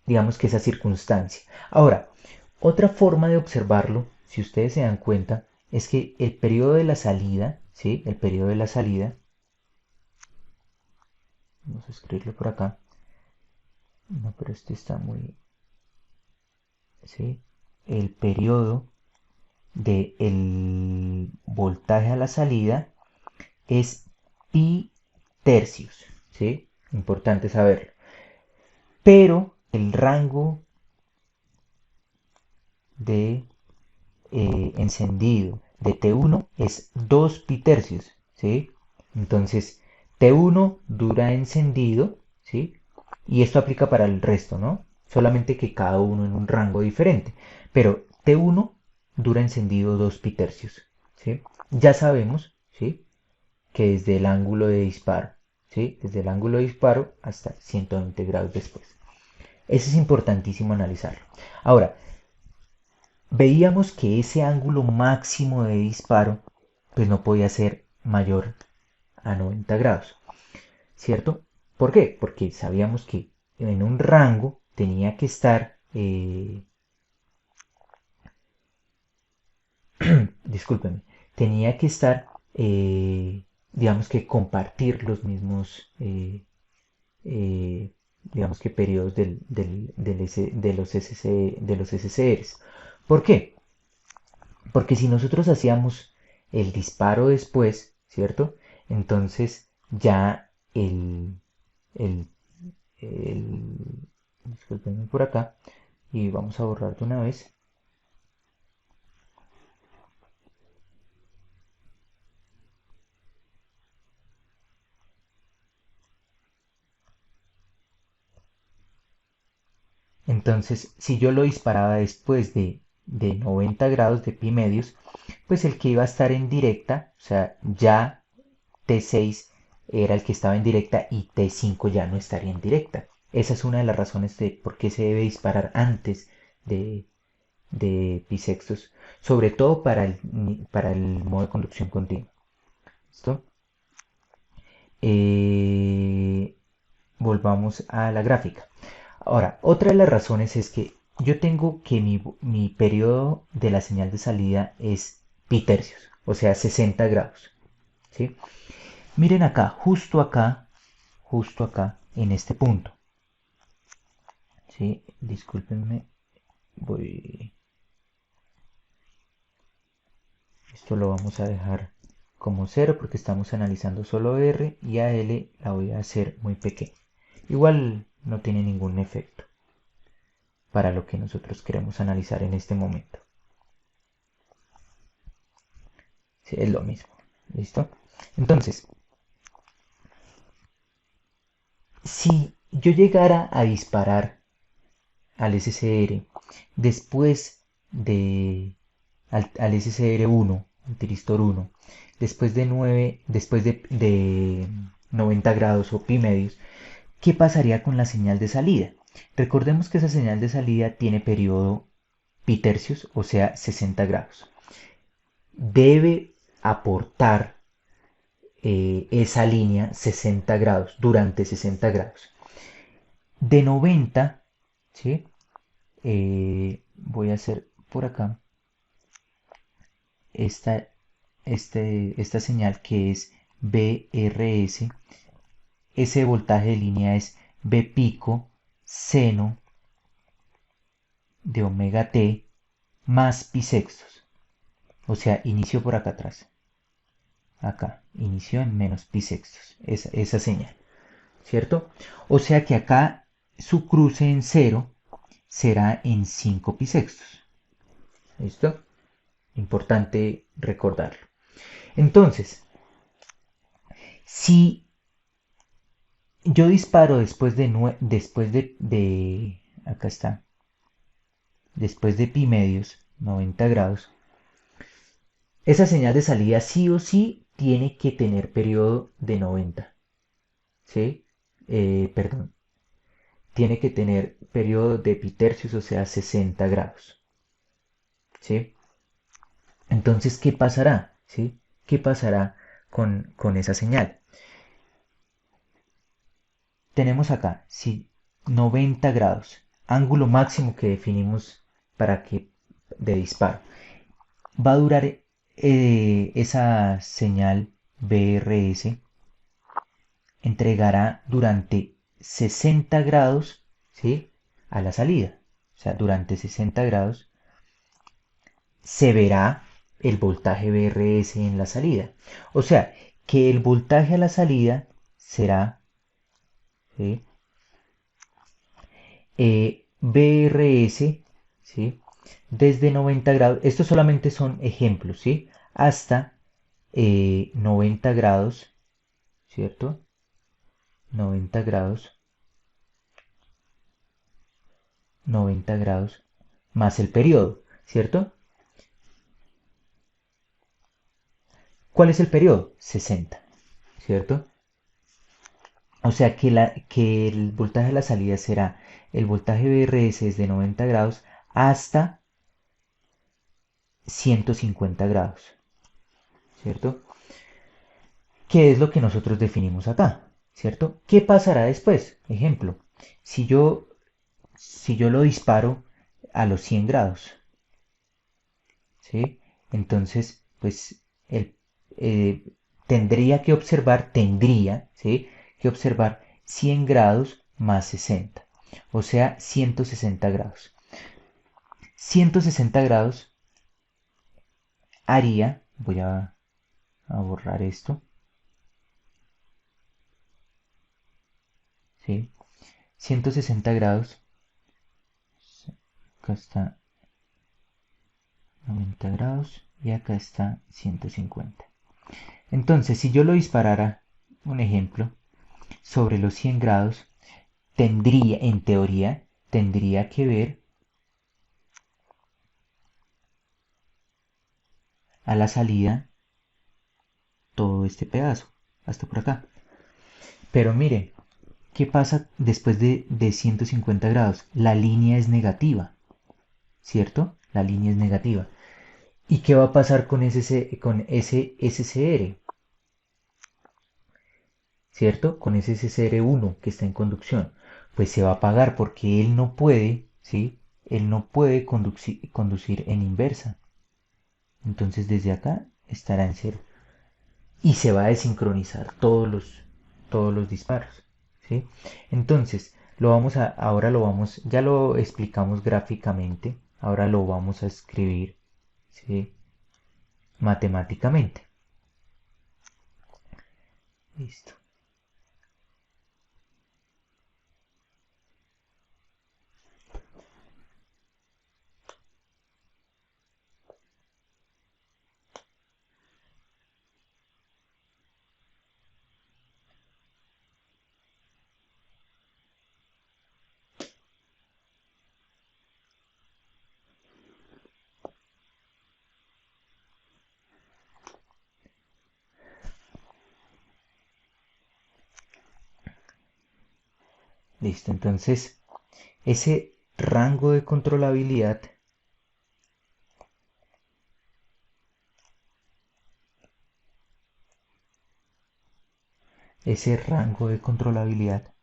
digamos que esa circunstancia. Ahora, otra forma de observarlo, si ustedes se dan cuenta, es que el periodo de la salida, ¿sí? El periodo de la salida, vamos a escribirlo por acá, no, pero este está muy, ¿sí? El periodo del voltaje a la salida es pi tercios, ¿sí? Importante saberlo. Pero el rango de encendido de T1 es 2 pi tercios, ¿sí? Entonces, T1 dura encendido, ¿sí? Y esto aplica para el resto, ¿no? Solamente que cada uno en un rango diferente. Pero T1 dura encendido 2 pi tercios, ¿sí? Ya sabemos, ¿sí? Que desde el ángulo de disparo, ¿sí? Desde el ángulo de disparo hasta 120 grados después. Eso es importantísimo analizarlo. Ahora, veíamos que ese ángulo máximo de disparo pues no podía ser mayor a 90 grados, ¿cierto? ¿Por qué? Porque sabíamos que en un rango tenía que estar, discúlpenme, tenía que estar, digamos que compartir los mismos, eh, digamos que periodos de los SCRs. ¿Por qué? Porque si nosotros hacíamos el disparo después, ¿cierto? Entonces ya el disculpenme por acá y vamos a borrar de una vez. Entonces, si yo lo disparaba después de 90 grados de pi medios, pues el que iba a estar en directa, o sea, ya T6 era el que estaba en directa y T5 ya no estaría en directa. Esa es una de las razones de por qué se debe disparar antes de, de pi sextos, sobre todo para el modo de conducción continua. ¿Listo? Eh, Volvamos a la gráfica. Ahora, otra de las razones es que yo tengo que mi periodo de la señal de salida es pi tercios, o sea, 60 grados. ¿Sí? Miren justo acá, en este punto. ¿Sí? Discúlpenme, voy. Esto lo vamos a dejar como 0 porque estamos analizando solo R y a L la voy a hacer muy pequeña. Igual no tiene ningún efecto. para lo que nosotros queremos analizar en este momento. Sí, es lo mismo. ¿Listo? Entonces, si yo llegara a disparar al SCR después de al SCR-1, al tiristor 1, después de 90 grados o pi medios, ¿qué pasaría con la señal de salida? Recordemos que esa señal de salida tiene periodo pi tercios, o sea, 60 grados. Debe aportar esa línea 60 grados, durante 60 grados. De 90, ¿sí? Voy a hacer por acá esta, esta señal que es BRS. Ese voltaje de línea es B pico seno de omega t más pi sextos. O sea, inició por acá atrás. Acá, inició en menos pi sextos. Esa señal. ¿Cierto? O sea que acá su cruce en cero será en 5 pi sextos. ¿Listo? Importante recordarlo. Entonces, si yo disparo acá está, después de pi medios, 90 grados, esa señal de salida sí o sí tiene que tener periodo de 90. ¿Sí? Perdón. Tiene que tener periodo de pi tercios, o sea, 60 grados. ¿Sí? Entonces, ¿qué pasará? ¿Sí? ¿Qué pasará con esa señal? Tenemos acá, si 90 grados, ángulo máximo que definimos para que de disparo. Va a durar esa señal BRS, entregará durante 60 grados, ¿sí? A la salida. O sea, durante 60 grados se verá el voltaje BRS en la salida. O sea, que el voltaje a la salida será, ¿sí? BRS, ¿sí? Desde 90 grados, estos solamente son ejemplos, ¿sí? Hasta 90 grados, ¿cierto? 90 grados, 90 grados, más el periodo, ¿cierto? ¿Cuál es el periodo? 60, ¿cierto? O sea que el voltaje de la salida será el voltaje BRS desde 90 grados hasta 150 grados, ¿cierto? ¿Qué es lo que nosotros definimos acá? ¿Cierto? ¿Qué pasará después? Ejemplo, si yo, si yo lo disparo a los 100 grados, ¿sí? Entonces, pues, tendría, ¿sí? Que observar 100 grados más 60, o sea, 160 grados. 160 grados haría, voy a borrar esto, ¿sí? 160 grados, acá está 90 grados y acá está 150. Entonces, si yo lo disparara, un ejemplo, sobre los 100 grados, tendría, en teoría, tendría que ver a la salida todo este pedazo, hasta por acá. Pero miren, ¿qué pasa después de 150 grados? La línea es negativa, ¿cierto? La línea es negativa. ¿Y qué va a pasar con ese SCR? ¿Cierto? Con ese SCR1 que está en conducción. Pues se va a apagar porque él no puede, ¿sí? Él no puede conducir en inversa. Entonces desde acá estará en cero. Y se va a desincronizar todos los disparos, ¿sí? Entonces, ahora lo vamos, ya lo explicamos gráficamente, ahora lo vamos a escribir, ¿sí? Matemáticamente. Listo. Listo, entonces ese rango de controlabilidad ese rango de controlabilidad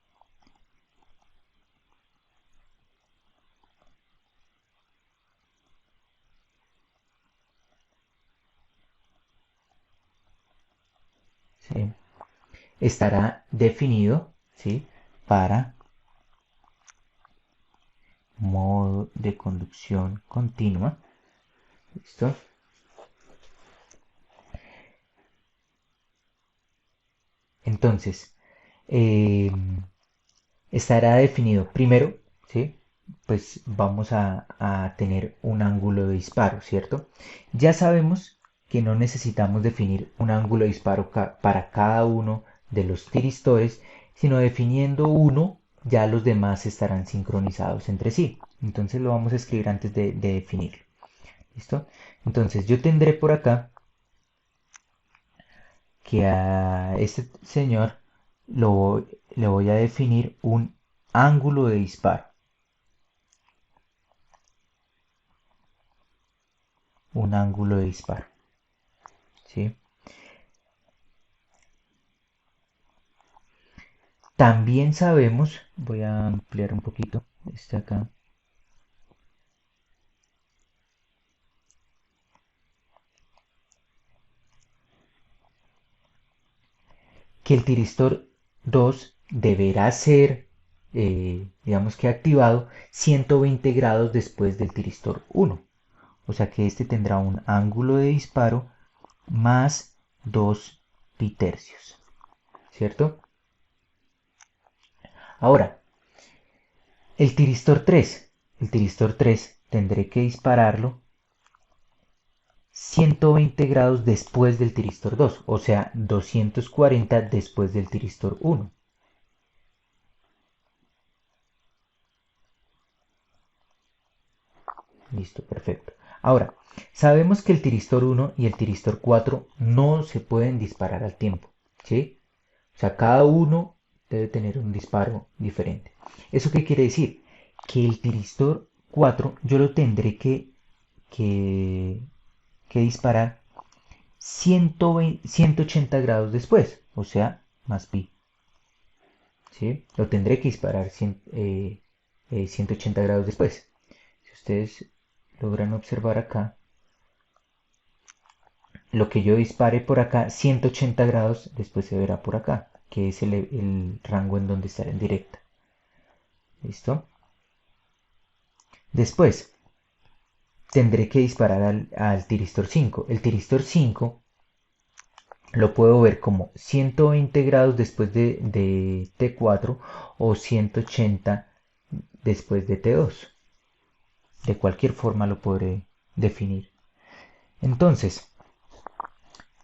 ¿sí? Estará definido, ¿sí? Para modo de conducción continua. ¿Listo? Entonces, eh, estará definido primero, ¿sí? Pues vamos a tener un ángulo de disparo, ¿cierto? Ya sabemos que no necesitamos definir un ángulo de disparo para cada uno de los tiristores, sino definiendo uno, ya los demás estarán sincronizados entre sí. Entonces lo vamos a escribir antes de definirlo. ¿Listo? Entonces yo tendré por acá que a este señor le voy a definir un ángulo de disparo. Un ángulo de disparo. ¿Sí? También sabemos, voy a ampliar un poquito este acá, que el tiristor 2 deberá ser, digamos que activado 120 grados después del tiristor 1. O sea que este tendrá un ángulo de disparo más 2 pi tercios. ¿Cierto? Ahora, el tiristor 3 tendré que dispararlo 120 grados después del tiristor 2, o sea, 240 después del tiristor 1. Listo, perfecto. Ahora, sabemos que el tiristor 1 y el tiristor 4 no se pueden disparar al tiempo, ¿sí? O sea, cada uno debe tener un disparo diferente. ¿Eso qué quiere decir? Que el tiristor 4 yo lo tendré que, que disparar 120, 180 grados después, o sea, más pi. ¿Sí? Lo tendré que disparar 180 grados después. Si ustedes logran observar acá, lo que yo dispare por acá, 180 grados, después se verá por acá, que es el rango en donde estará en directa. ¿Listo? Después, tendré que disparar al tiristor 5. El tiristor 5 lo puedo ver como 120 grados después de T4 o 180 después de T2. De cualquier forma lo podré definir. Entonces,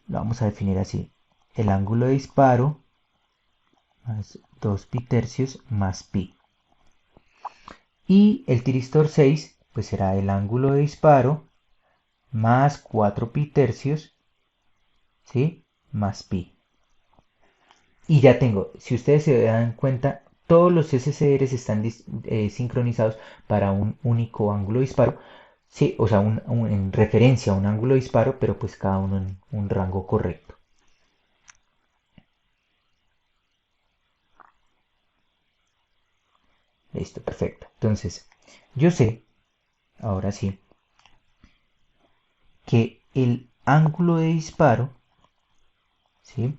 lo vamos a definir así. El ángulo de disparo más 2 pi tercios más pi. Y el tiristor 6 pues será el ángulo de disparo más 4 pi tercios, ¿sí? Más pi. Y ya tengo, si ustedes se dan cuenta, todos los SCRs están sincronizados para un único ángulo de disparo. Sí, o sea, en referencia a un ángulo de disparo, pero pues cada uno en un rango correcto. Listo, perfecto. Entonces, yo sé, ahora sí, que el ángulo de disparo, ¿sí?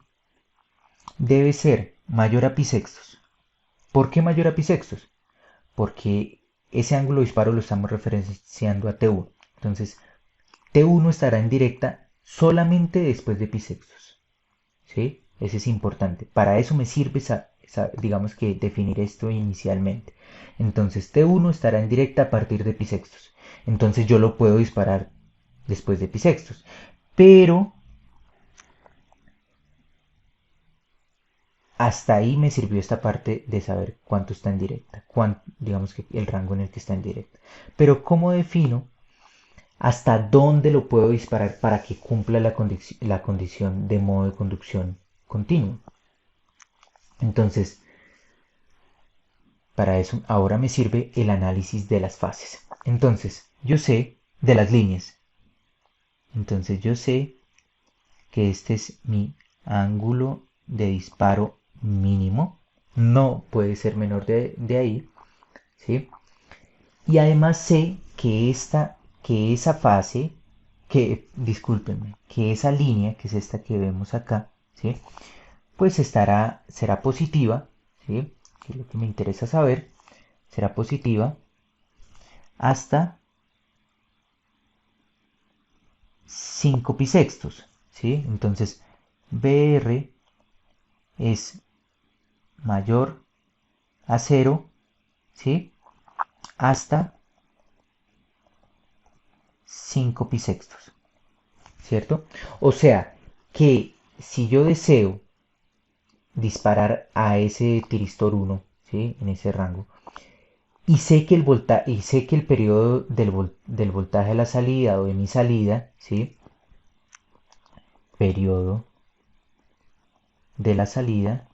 Debe ser mayor a pi sextos. ¿Por qué mayor a pi sextos? Porque ese ángulo de disparo lo estamos referenciando a T1. Entonces, T1 estará en directa solamente después de pi sextos. ¿Sí? Eso es importante. Para eso me sirve, digamos que definir esto inicialmente. Entonces, T1 estará en directa a partir de pi sextos. Entonces, yo lo puedo disparar después de pi sextos. Pero hasta ahí me sirvió esta parte de saber cuánto está en directa, digamos que el rango en el que está en directa. Pero ¿cómo defino hasta dónde lo puedo disparar para que cumpla la condición de modo de conducción continuo? Entonces, Para eso ahora me sirve el análisis de las fases. Entonces, yo sé de las líneas. Entonces, yo sé que este es mi ángulo de disparo mínimo. No puede ser menor de ahí, ¿sí? Y además sé que esa fase, discúlpenme, que esa línea, que es esta que vemos acá, ¿sí? Pues será positiva, ¿sí? Que es lo que me interesa saber, será positiva hasta 5 pisextos, ¿sí? Entonces, BR es mayor a 0, ¿sí? Hasta 5 pisextos, ¿cierto? O sea, que si yo deseo disparar a ese tiristor 1, ¿sí? En ese rango, y sé que el periodo del voltaje de la salida o de mi salida, ¿sí? Periodo de la salida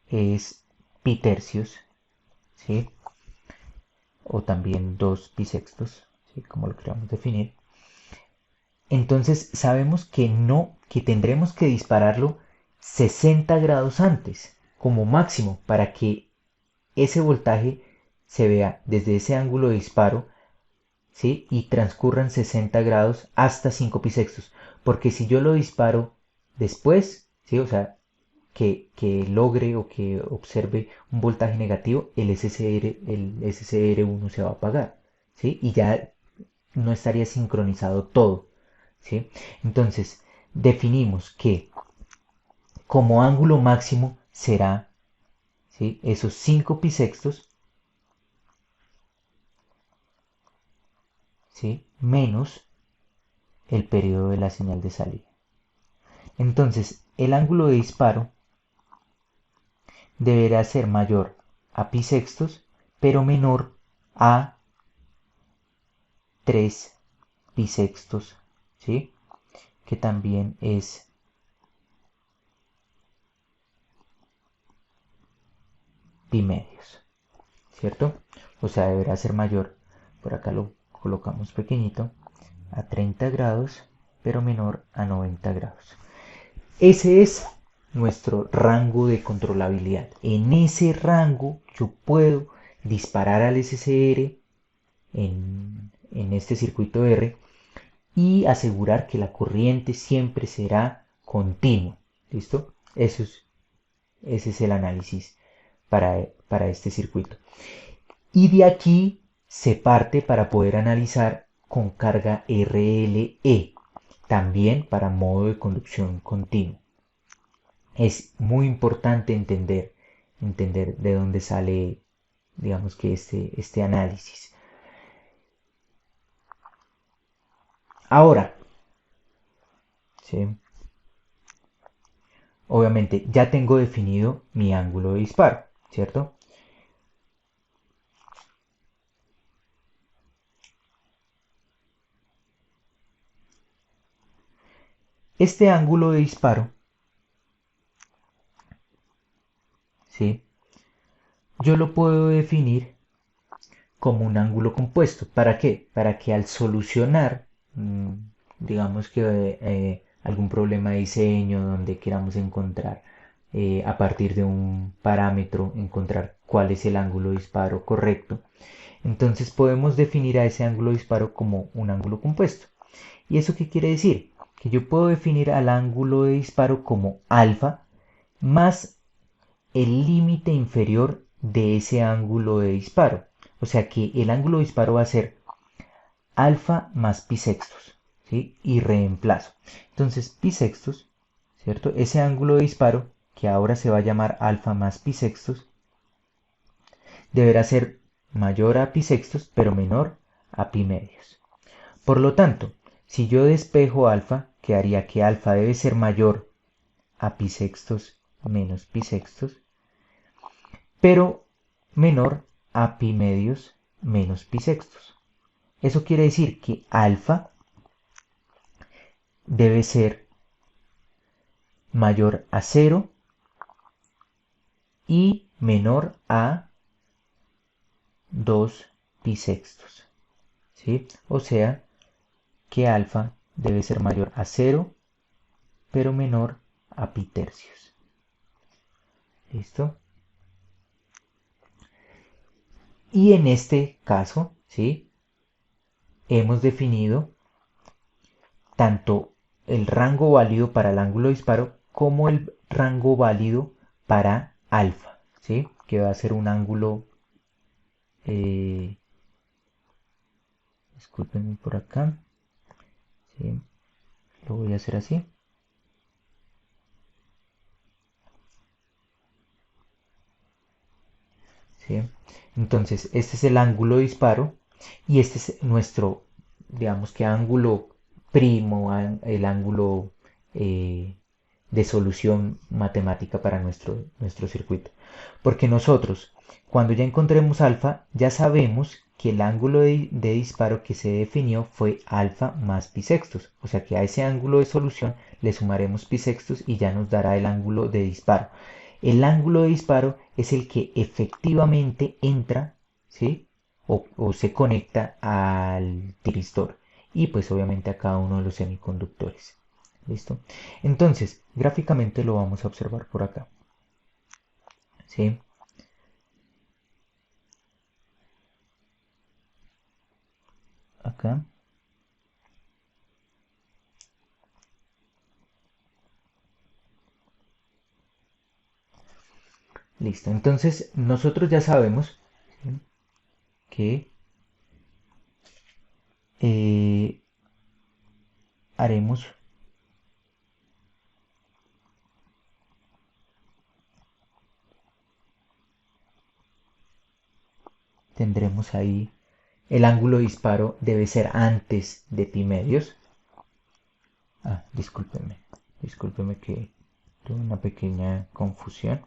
es pi tercios, ¿sí? O también 2 pi sextos, ¿sí? Como lo queramos definir. Entonces sabemos que tendremos que dispararlo 60 grados antes, como máximo, para que ese voltaje se vea desde ese ángulo de disparo, ¿sí? Y transcurran 60 grados hasta 5 pi sextos. Porque si yo lo disparo después, ¿sí? O sea, que logre o que observe un voltaje negativo, el SCR1 se va a apagar, ¿sí? Y ya no estaría sincronizado todo, ¿sí? Entonces, definimos que como ángulo máximo será, ¿sí? Esos 5 pi sextos, ¿sí? Menos el periodo de la señal de salida. Entonces, el ángulo de disparo deberá ser mayor a pi sextos, pero menor a 3 pi sextos, ¿sí? Que también es pi medios, ¿cierto? O sea, deberá ser mayor, por acá lo colocamos pequeñito, a 30 grados, pero menor a 90 grados. Ese es nuestro rango de controlabilidad. En ese rango yo puedo disparar al SCR en este circuito R y asegurar que la corriente siempre será continua. ¿Listo? Ese es el análisis para este circuito. Y de aquí se parte para poder analizar con carga RLE, también para modo de conducción continuo. Es muy importante entender de dónde sale, digamos que este análisis. Ahora, ¿sí? Obviamente ya tengo definido mi ángulo de disparo, ¿cierto? Este ángulo de disparo, ¿sí? Yo lo puedo definir como un ángulo compuesto. ¿Para qué? Para que al solucionar, digamos que algún problema de diseño donde queramos encontrar a partir de un parámetro, encontrar cuál es el ángulo de disparo correcto, entonces podemos definir a ese ángulo de disparo como un ángulo compuesto. ¿Y eso qué quiere decir? Que yo puedo definir al ángulo de disparo como alfa más el límite inferior de ese ángulo de disparo. O sea que el ángulo de disparo va a ser alfa más pi sextos, ¿sí? Y reemplazo. Entonces, pi sextos, ¿cierto? Ese ángulo de disparo, que ahora se va a llamar alfa más pi sextos, deberá ser mayor a pi sextos, pero menor a pi medios. Por lo tanto, si yo despejo alfa, quedaría que alfa debe ser mayor a pi sextos menos pi sextos, pero menor a pi medios menos pi sextos. Eso quiere decir que alfa debe ser mayor a 0 y menor a 2 pi sextos, ¿sí? O sea que alfa debe ser mayor a 0 pero menor a pi tercios. ¿Listo? Y en este caso, ¿sí? Hemos definido tanto el rango válido para el ángulo de disparo como el rango válido para alfa, ¿sí? Que va a ser un ángulo, eh, discúlpenme por acá, ¿sí? Lo voy a hacer así, ¿sí? Entonces, este es el ángulo de disparo y este es nuestro, digamos que ángulo primo, el ángulo eh, de solución matemática para nuestro circuito. Porque nosotros, cuando ya encontremos alfa, ya sabemos que el ángulo de disparo que se definió fue alfa más pi sextos. O sea que a ese ángulo de solución le sumaremos pi sextos y ya nos dará el ángulo de disparo. El ángulo de disparo es el que efectivamente entra, ¿sí? O se conecta al tiristor y pues obviamente a cada uno de los semiconductores. ¿Listo? Entonces, gráficamente lo vamos a observar por acá. ¿Sí? Acá. Listo. Entonces, nosotros ya sabemos, ¿sí? Que eh, haremos, tendremos ahí el ángulo de disparo debe ser antes de pi medios. Ah, discúlpeme que tuve una pequeña confusión.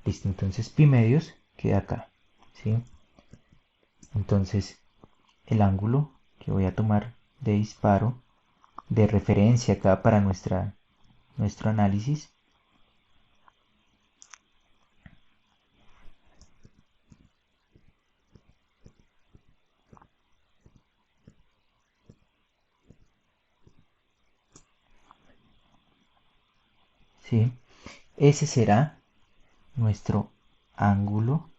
Listo, entonces pi medios queda acá, ¿sí? Entonces el ángulo que voy a tomar de disparo de referencia acá para nuestro análisis, ¿sí? Ese será nuestro ángulo.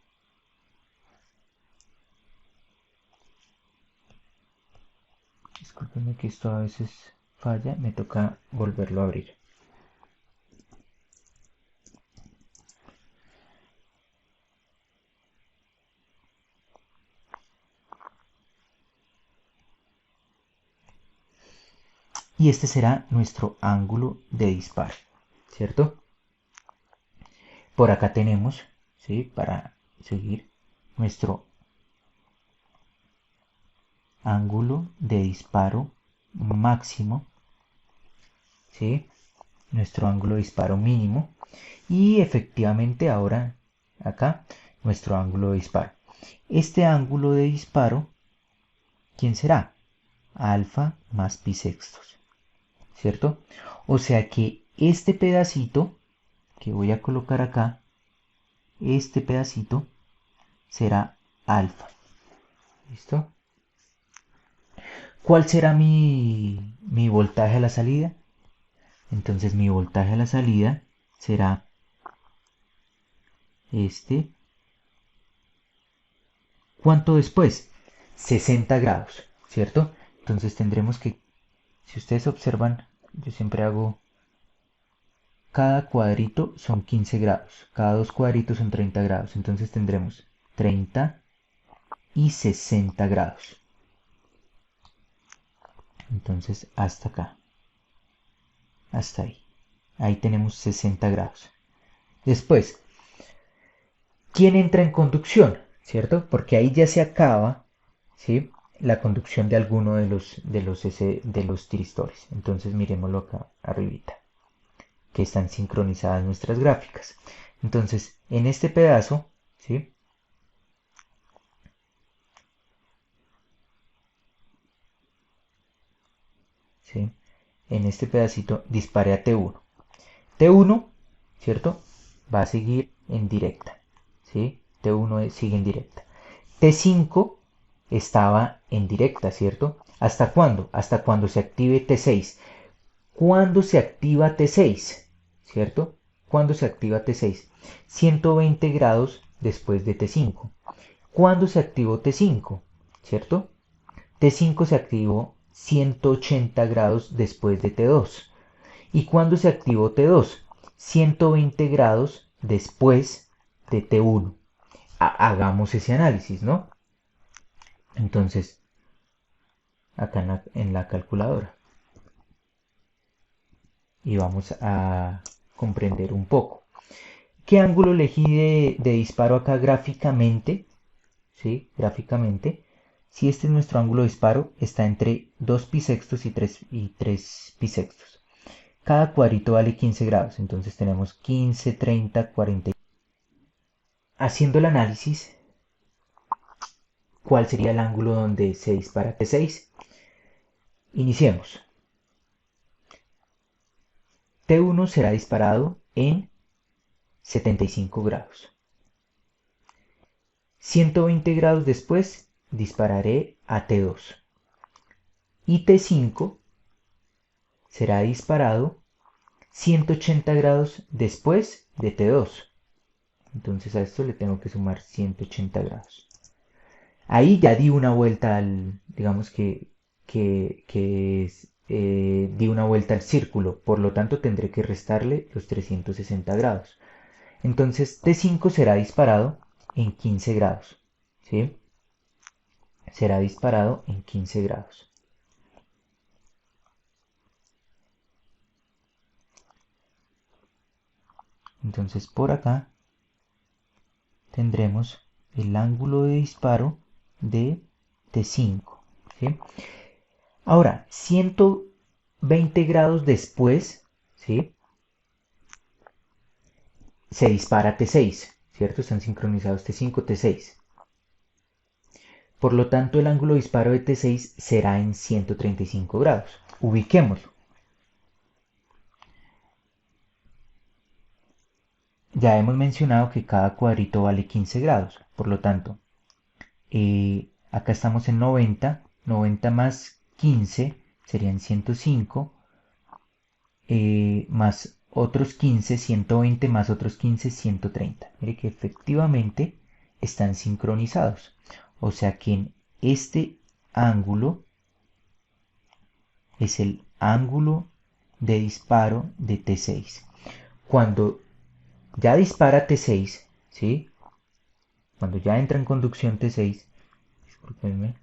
Discúlpenme que esto a veces falla, me toca volverlo a abrir. Y este será nuestro ángulo de disparo, ¿cierto? Por acá tenemos, ¿sí? Para seguir nuestro ángulo de disparo máximo, ¿sí? Nuestro ángulo de disparo mínimo y efectivamente ahora acá nuestro ángulo de disparo. Este ángulo de disparo, ¿quién será? Alfa más pi sextos, ¿cierto? O sea que este pedacito que voy a colocar acá, este pedacito será alfa, ¿listo? ¿Cuál será mi voltaje a la salida? Entonces mi voltaje a la salida será este. ¿Cuánto después? 60 grados, ¿cierto? Entonces tendremos que, si ustedes observan, yo siempre hago, cada cuadrito son 15 grados, cada dos cuadritos son 30 grados, entonces tendremos 30 y 60 grados. Entonces hasta acá, hasta ahí. Ahí tenemos 60 grados. Después, ¿quién entra en conducción? ¿Cierto? Porque ahí ya se acaba, ¿sí? La conducción de alguno de los tiristores. Entonces miremoslo acá arribita. que están sincronizadas nuestras gráficas. Entonces, en este pedazo, ¿sí? ¿Sí? En este pedacito disparé a T1. T1, ¿cierto? Va a seguir en directa, ¿sí? T1 sigue en directa. T5 estaba en directa, ¿cierto? ¿Hasta cuándo? Hasta cuando se active T6. ¿Cuándo se activa T6? ¿Cierto? ¿Cuándo se activa T6? 120 grados después de T5. ¿Cuándo se activó T5? ¿Cierto? T5 se activó 180 grados después de T2. ¿Y cuándo se activó T2? 120 grados después de T1. Hagamos ese análisis, ¿no? Entonces, acá en la calculadora. Y vamos a comprender un poco. ¿Qué ángulo elegí de disparo acá gráficamente? ¿Sí? Gráficamente. Si este es nuestro ángulo de disparo, está entre 2 pisextos y 3 pisextos. Cada cuadrito vale 15 grados, entonces tenemos 15, 30, 40. Haciendo el análisis, ¿cuál sería el ángulo donde se dispara T6? Iniciemos. T1 será disparado en 75 grados. 120 grados después dispararé a T2. Y T5 será disparado 180 grados después de T2. Entonces a esto le tengo que sumar 180 grados. Ahí ya di una vuelta al, digamos di una vuelta al círculo, por lo tanto tendré que restarle los 360 grados. Entonces T5 será disparado en 15 grados, ¿sí? Será disparado en 15 grados. Entonces por acá tendremos el ángulo de disparo de T5, ¿sí? Ahora, 120 grados después, ¿sí? Se dispara T6, ¿cierto? Están sincronizados T5, T6. Por lo tanto, el ángulo de disparo de T6 será en 135 grados. Ubiquémoslo. Ya hemos mencionado que cada cuadrito vale 15 grados. Por lo tanto, acá estamos en 90. 90 más 15 serían 105. Más otros 15, 120 más otros 15, 130. Mire que efectivamente están sincronizados. O sea que en este ángulo es el ángulo de disparo de T6. Cuando ya dispara T6, ¿sí? Cuando ya entra en conducción T6, discúlpenme,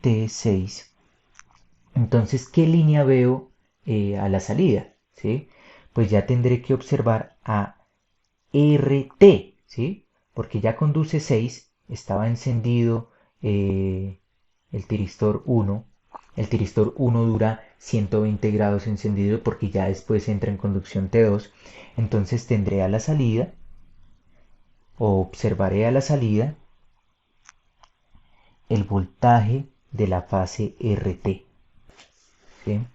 T6. Entonces, ¿qué línea veo a la salida? ¿Sí? Pues ya tendré que observar a RT, ¿sí? Porque ya conduce 6, estaba encendido el tiristor 1. El tiristor 1 dura 120 grados encendido porque ya después entra en conducción T2. Entonces tendré a la salida, o observaré a la salida, el voltaje de la fase RT. ¿Sí?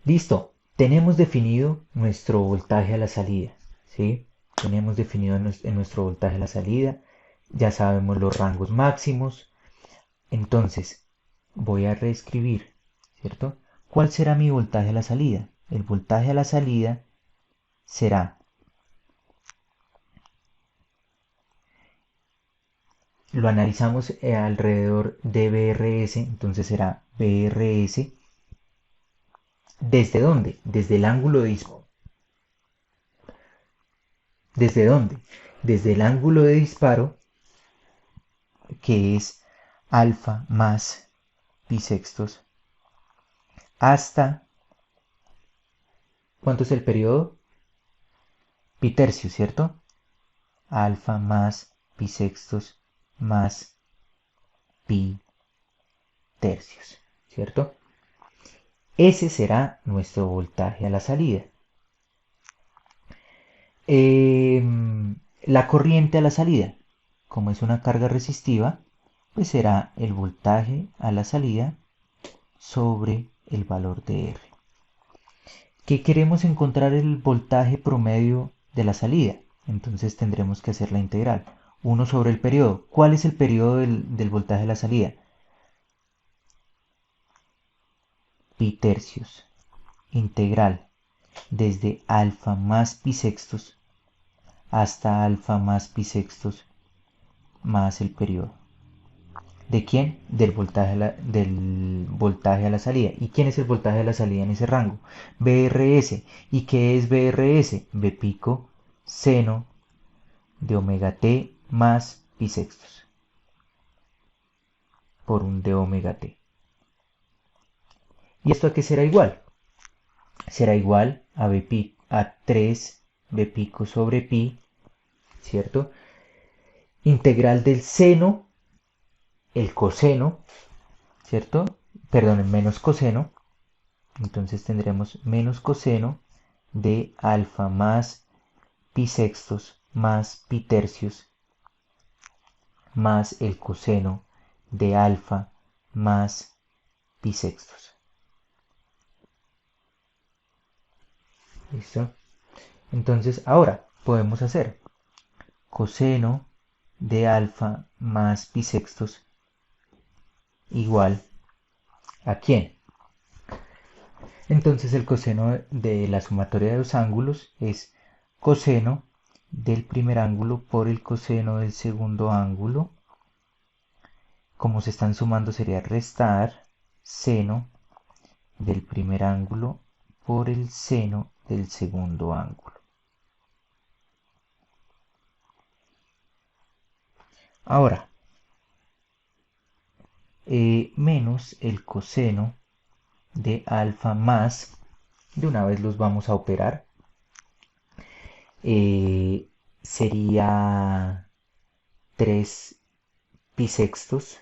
Listo, tenemos definido nuestro voltaje a la salida. ¿Sí? Tenemos definido en nuestro voltaje a la salida. Ya sabemos los rangos máximos. Entonces, voy a reescribir, ¿cierto? ¿Cuál será mi voltaje a la salida? El voltaje a la salida será, lo analizamos alrededor de BRS, entonces será BRS. ¿Desde dónde? Desde el ángulo de disparo. ¿Desde dónde? Desde el ángulo de disparo, que es alfa más pi sextos, hasta, ¿cuánto es el periodo? Pi tercios, ¿cierto? Alfa más pi sextos más pi tercios, ¿cierto? Ese será nuestro voltaje a la salida. La corriente a la salida, como es una carga resistiva, pues será el voltaje a la salida sobre el valor de R. ¿Qué queremos encontrar el voltaje promedio de la salida? Entonces tendremos que hacer la integral. 1 sobre el periodo. ¿Cuál es el periodo del voltaje de la salida? Pi tercios. Integral desde alfa más pi sextos hasta alfa más pi sextos más el periodo. ¿De quién? Del voltaje a la salida. ¿Y quién es el voltaje a la salida en ese rango? BRS. ¿Y qué es BRS? B pico seno de omega t más pi sextos por un de omega t. ¿Y esto a qué será igual? Será igual a, a 3 b pico sobre pi, ¿cierto? Integral del seno, el coseno, ¿cierto? Perdón, menos coseno. Entonces tendremos menos coseno de alfa más pi sextos más pi tercios más el coseno de alfa más pi sextos. ¿Listo? Entonces ahora podemos hacer coseno de alfa más pi sextos igual ¿a quién? Entonces el coseno de la sumatoria de los ángulos es coseno del primer ángulo por el coseno del segundo ángulo. Como se están sumando sería restar seno del primer ángulo por el seno del segundo ángulo. Ahora, menos el coseno de alfa más, de una vez los vamos a operar, sería 3 pi sextos,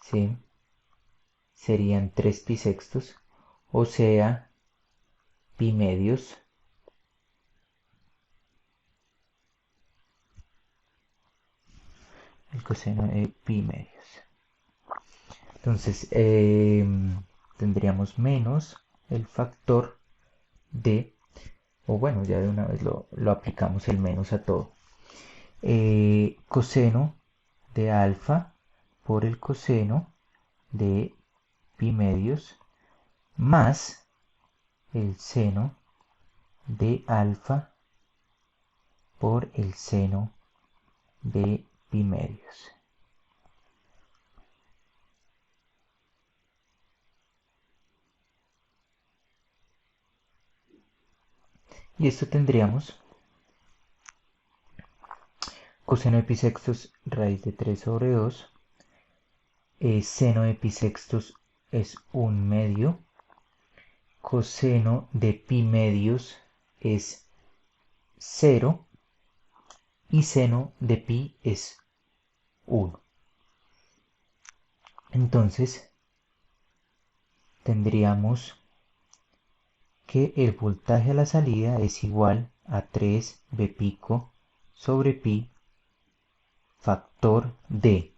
¿sí? Serían 3 pi sextos, o sea, pi medios, el coseno de pi medios. Entonces, tendríamos menos el factor de, o bueno, ya de una vez lo aplicamos el menos a todo. Coseno de alfa por el coseno de pi medios más el seno de alfa por el seno de pi medios. Y esto tendríamos coseno de pi sextos raíz de 3 sobre 2. Seno de pi sextos es 1/2. Coseno de pi medios es 0. Y seno de pi es 1. Entonces tendríamos que el voltaje a la salida es igual a 3 b pico sobre pi factor de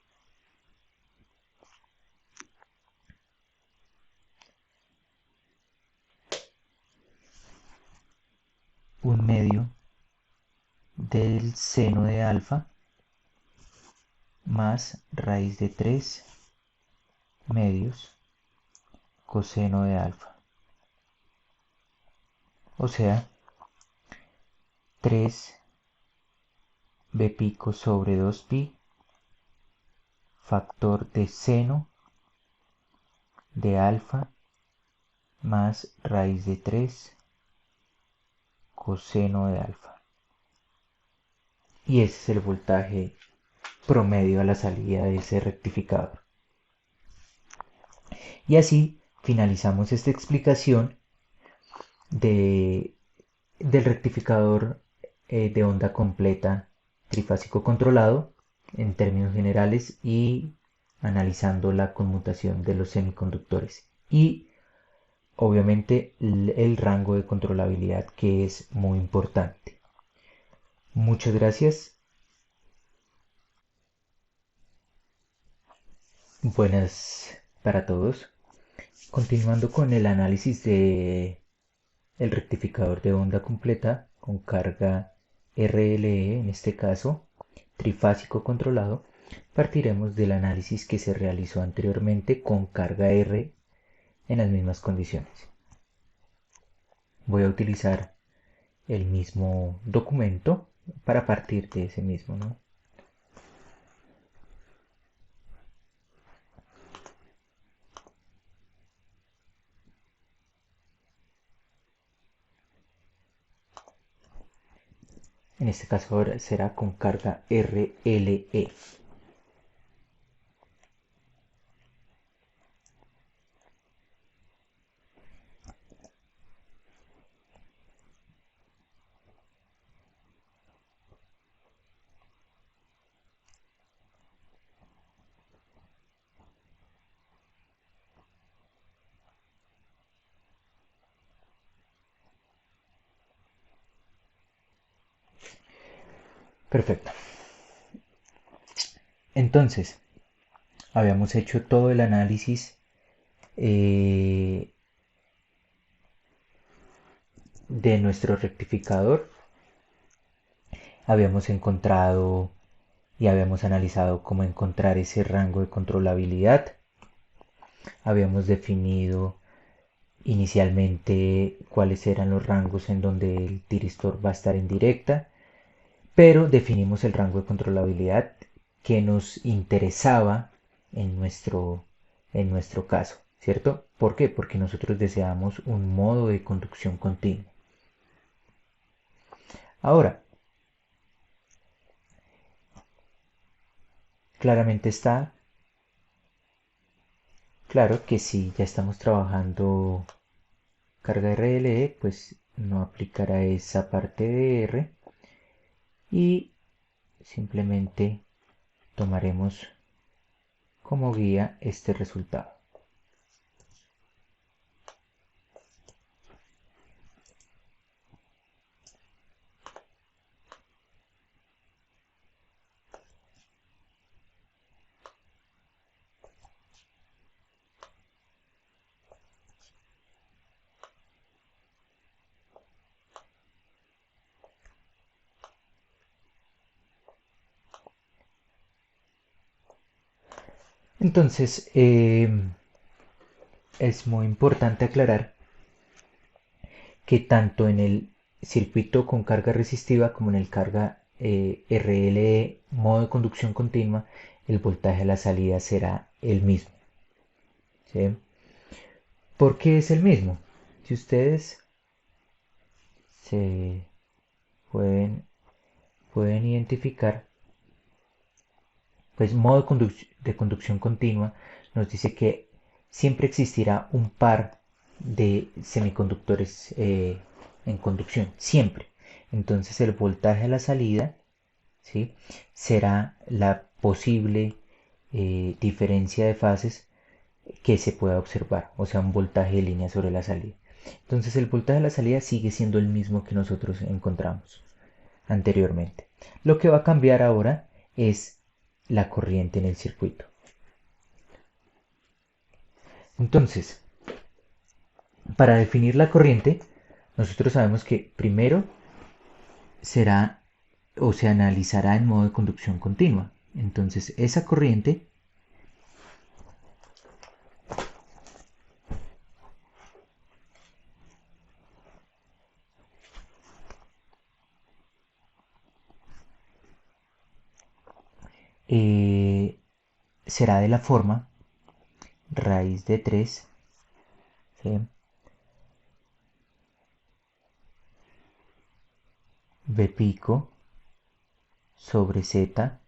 un medio del seno de alfa más raíz de 3 medios coseno de alfa. O sea, 3 b pico sobre 2 pi factor de seno de alfa más raíz de 3 coseno de alfa. Y ese es el voltaje promedio a la salida de ese rectificador. Y así finalizamos esta explicación del rectificador de onda completa trifásico controlado en términos generales y analizando la conmutación de los semiconductores y obviamente el rango de controlabilidad, que es muy importante. Muchas gracias. Buenas para todos. Continuando con el análisis de el rectificador de onda completa con carga RLE, en este caso trifásico controlado, partiremos del análisis que se realizó anteriormente con carga R en las mismas condiciones. Voy a utilizar el mismo documento para partir de ese mismo, ¿no? En este caso ahora será con carga RLE. Perfecto. Entonces, habíamos hecho todo el análisis de nuestro rectificador. Habíamos encontrado y habíamos analizado cómo encontrar ese rango de controlabilidad. Habíamos definido inicialmente cuáles eran los rangos en donde el tiristor va a estar en directa, pero definimos el rango de controlabilidad que nos interesaba en nuestro caso, ¿cierto? ¿Por qué? Porque nosotros deseamos un modo de conducción continua. Ahora, claramente está claro que si ya estamos trabajando carga RLE, pues no aplicará esa parte de R y simplemente tomaremos como guía este resultado. Entonces, es muy importante aclarar que tanto en el circuito con carga resistiva como en el carga RLE modo de conducción continua, el voltaje a la salida será el mismo. ¿Sí? ¿Por qué es el mismo? Si ustedes se pueden identificar, pues modo de conducción continua nos dice que siempre existirá un par de semiconductores en conducción, siempre. Entonces el voltaje a la salida, ¿sí?, será la posible diferencia de fases que se pueda observar, o sea, un voltaje de línea sobre la salida. Entonces el voltaje de la salida sigue siendo el mismo que nosotros encontramos anteriormente. Lo que va a cambiar ahora es la corriente en el circuito. Entonces, para definir la corriente, nosotros sabemos que primero será o se analizará en modo de conducción continua. Entonces, esa corriente eh, será de la forma raíz de 3, ¿sí?, B pico sobre Z.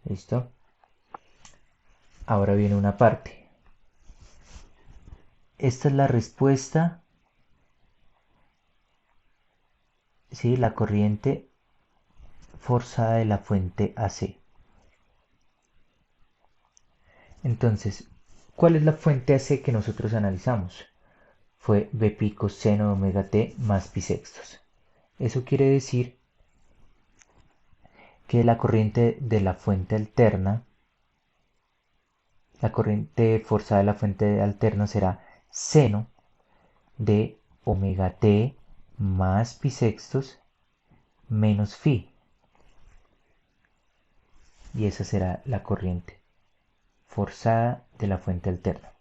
¿Listo? Ahora viene una parte. Esta es la respuesta, ¿sí?, la corriente forzada de la fuente AC. Entonces, ¿cuál es la fuente AC que nosotros analizamos? Fue B pico seno de omega t más pi sextos. Eso quiere decir que la corriente de la fuente alterna, la corriente forzada de la fuente alterna será seno de omega t más pi sextos menos phi. Y esa será la corriente forzada de la fuente alterna.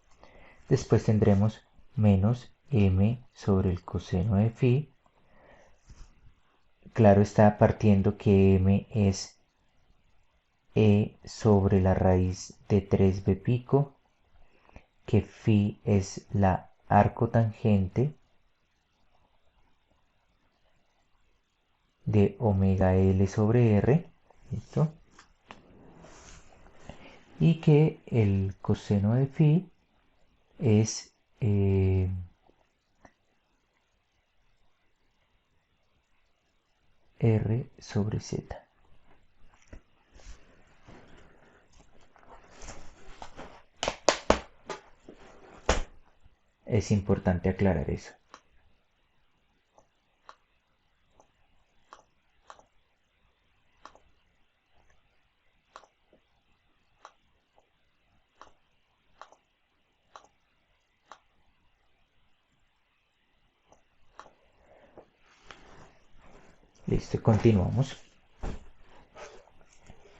Después tendremos menos m sobre el coseno de phi. Claro está, partiendo que m es e sobre la raíz de 3b pico, que phi es la arcotangente de omega L sobre R, ¿listo? Y que el coseno de phi es R sobre Z. Es importante aclarar eso. Listo, continuamos.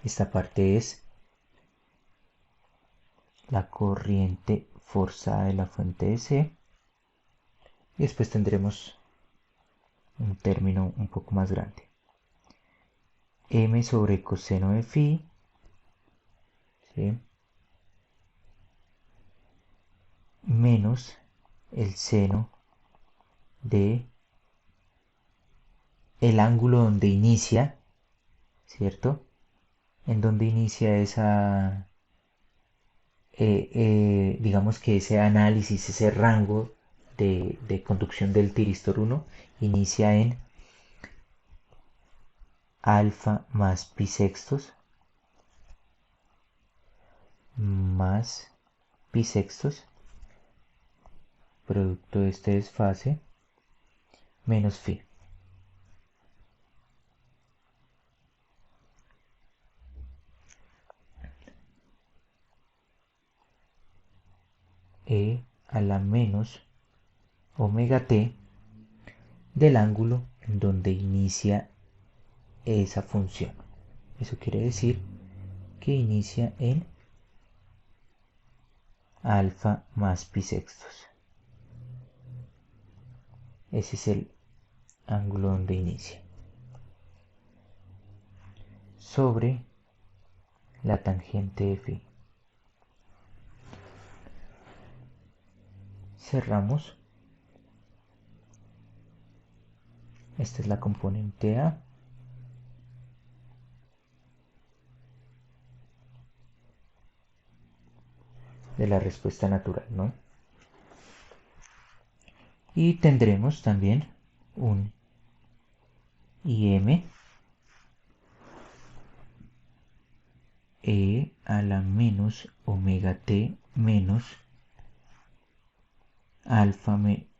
Esta parte es la corriente forzada de la fuente de C. Y después tendremos un término un poco más grande. M sobre coseno de phi, ¿sí? Menos el seno de el ángulo donde inicia, ¿cierto? En donde inicia esa, digamos que ese análisis, ese rango de conducción del tiristor 1 inicia en alfa más pi sextos más pi sextos, producto de este desfase, menos phi. E a la menos omega t del ángulo en donde inicia esa función. Eso quiere decir que inicia en alfa más pi sextos. Ese es el ángulo donde inicia. Sobre la tangente de phi. Cerramos. Esta es la componente A. De la respuesta natural, ¿no? Y tendremos también un IM E a la menos omega t menos alfa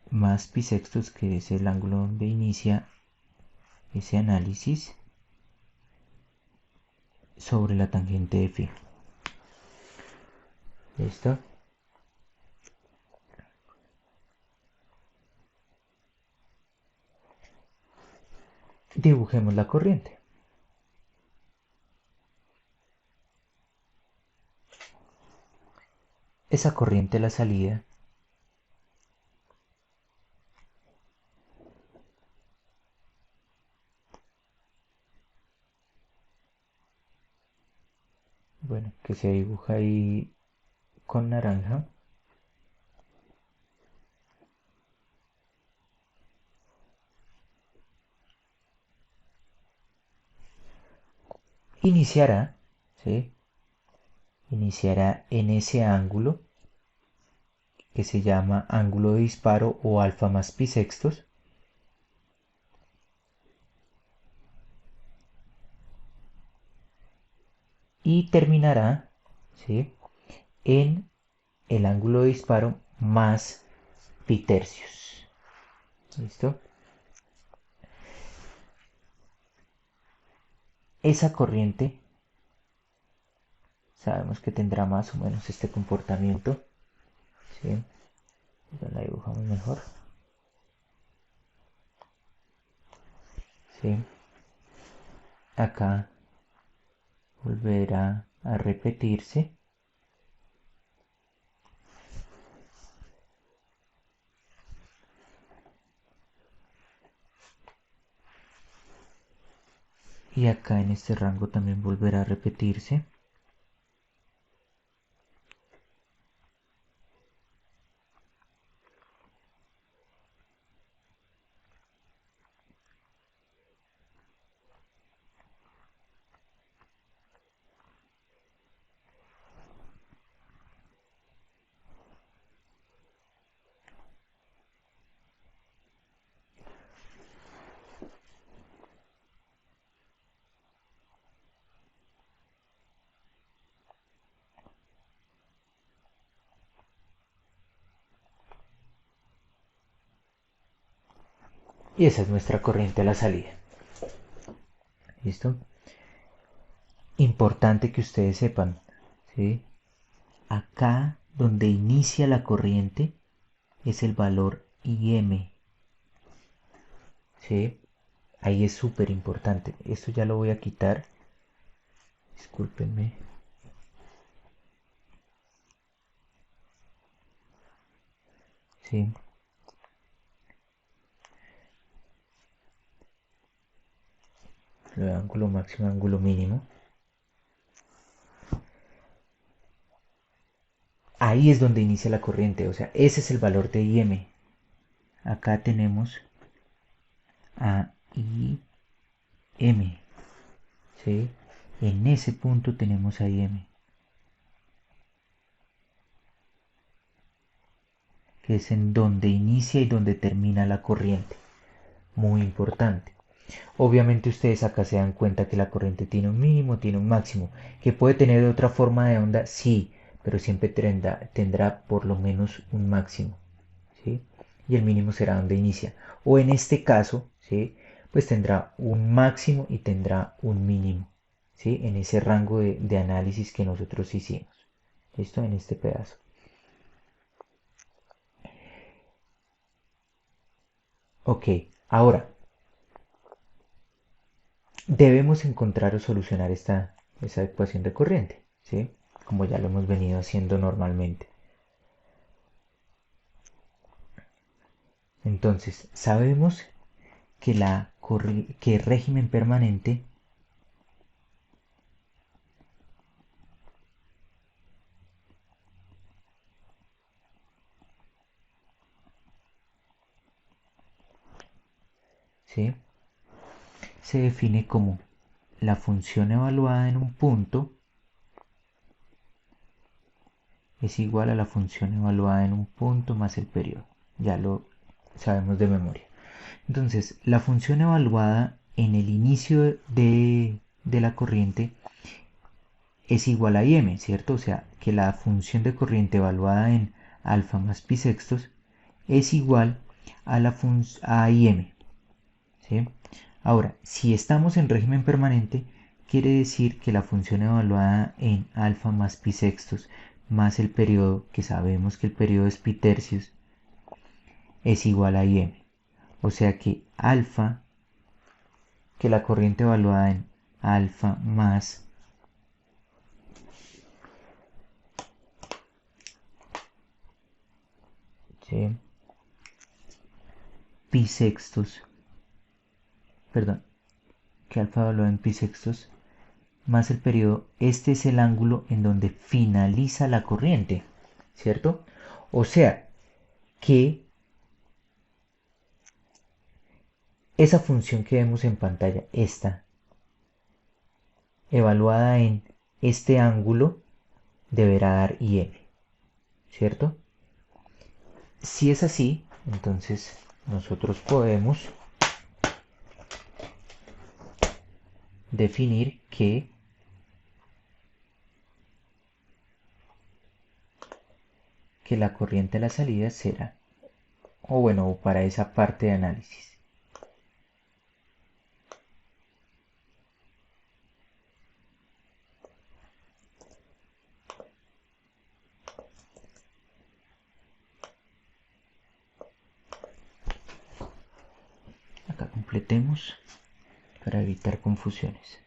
más pi sextos, que es el ángulo donde inicia ese análisis, sobre la tangente de phi. ¿Listo? Dibujemos la corriente. Esa corriente, la salida, bueno, que se dibuja ahí con naranja, iniciará, ¿sí? Iniciará en ese ángulo que se llama ángulo de disparo o alfa más pi sextos, y terminará, ¿sí?, en el ángulo de disparo más pi tercios. ¿Listo? Esa corriente sabemos que tendrá más o menos este comportamiento, ¿sí? Ya la dibujamos mejor, ¿sí? Acá volverá a repetirse. Y acá en este rango también volverá a repetirse. Y esa es nuestra corriente a la salida. ¿Listo? Importante que ustedes sepan, ¿sí? Acá donde inicia la corriente es el valor IM, ¿sí? Ahí es súper importante. Esto ya lo voy a quitar. Discúlpenme. ¿Sí? Lo de ángulo máximo, ángulo mínimo. Ahí es donde inicia la corriente, o sea, ese es el valor de IM. Acá tenemos a IM, ¿sí? En ese punto tenemos a IM, que es en donde inicia y donde termina la corriente. Muy importante. Obviamente ustedes acá se dan cuenta que la corriente tiene un mínimo, tiene un máximo. ¿Que puede tener otra forma de onda? Sí, pero siempre tendrá por lo menos un máximo, ¿sí? Y el mínimo será donde inicia. O en este caso, ¿sí?, pues tendrá un máximo y tendrá un mínimo, ¿sí?, en ese rango de análisis que nosotros hicimos. ¿Listo? En este pedazo. Ok, ahora debemos encontrar o solucionar esa ecuación de corriente, ¿sí?, como ya lo hemos venido haciendo normalmente. Entonces, sabemos que régimen permanente ¿sí?, se define como la función evaluada en un punto es igual a la función evaluada en un punto más el periodo. Ya lo sabemos de memoria. Entonces, la función evaluada en el inicio de la corriente es igual a im, ¿cierto? O sea, que la función de corriente evaluada en alfa más pi sextos es igual a a im, ¿sí? Ahora, si estamos en régimen permanente, quiere decir que la función evaluada en alfa más pi sextos más el periodo, que sabemos que el periodo es pi tercios, es igual a im. O sea que alfa, que la corriente evaluada en alfa más ¿sí?, pi sextos, perdón, que alfa evaluada en pi sextos más el periodo, este es el ángulo en donde finaliza la corriente, ¿cierto? O sea que esa función que vemos en pantalla, esta, evaluada en este ángulo, deberá dar IM, ¿cierto? Si es así, entonces nosotros podemos definir que que la corriente a la salida será, o bueno, para esa parte de análisis. Acá completemos para evitar confusiones.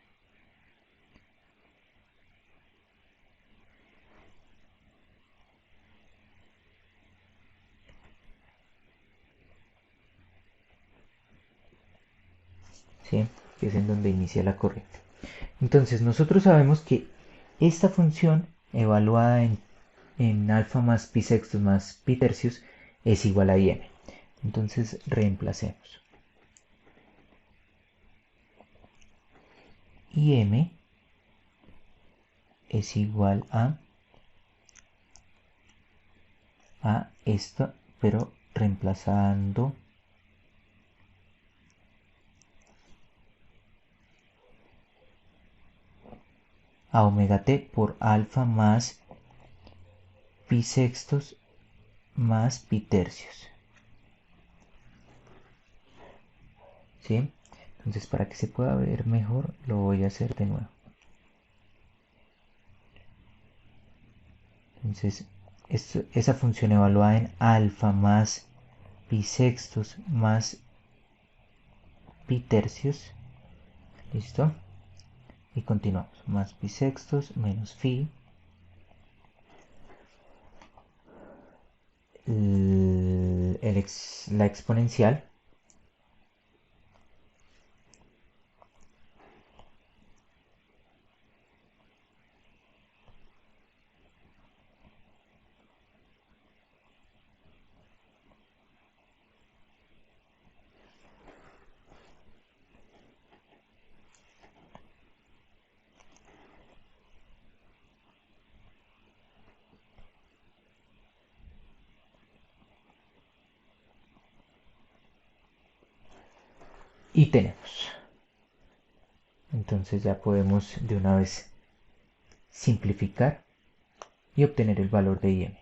¿Sí? Que es en donde inicia la corriente. Entonces nosotros sabemos que esta función evaluada en alfa más pi sextos más pi tercios es igual a m. Entonces reemplacemos. Y m es igual a esto, pero reemplazando a omega t por alfa más pi sextos más pi tercios. ¿Sí? Entonces para que se pueda ver mejor lo voy a hacer de nuevo. Entonces esa función evaluada en alfa más pi sextos más pi tercios. ¿Listo? Y continuamos. Más pi sextos menos phi. La exponencial. Y tenemos. Entonces ya podemos de una vez simplificar y obtener el valor de IM.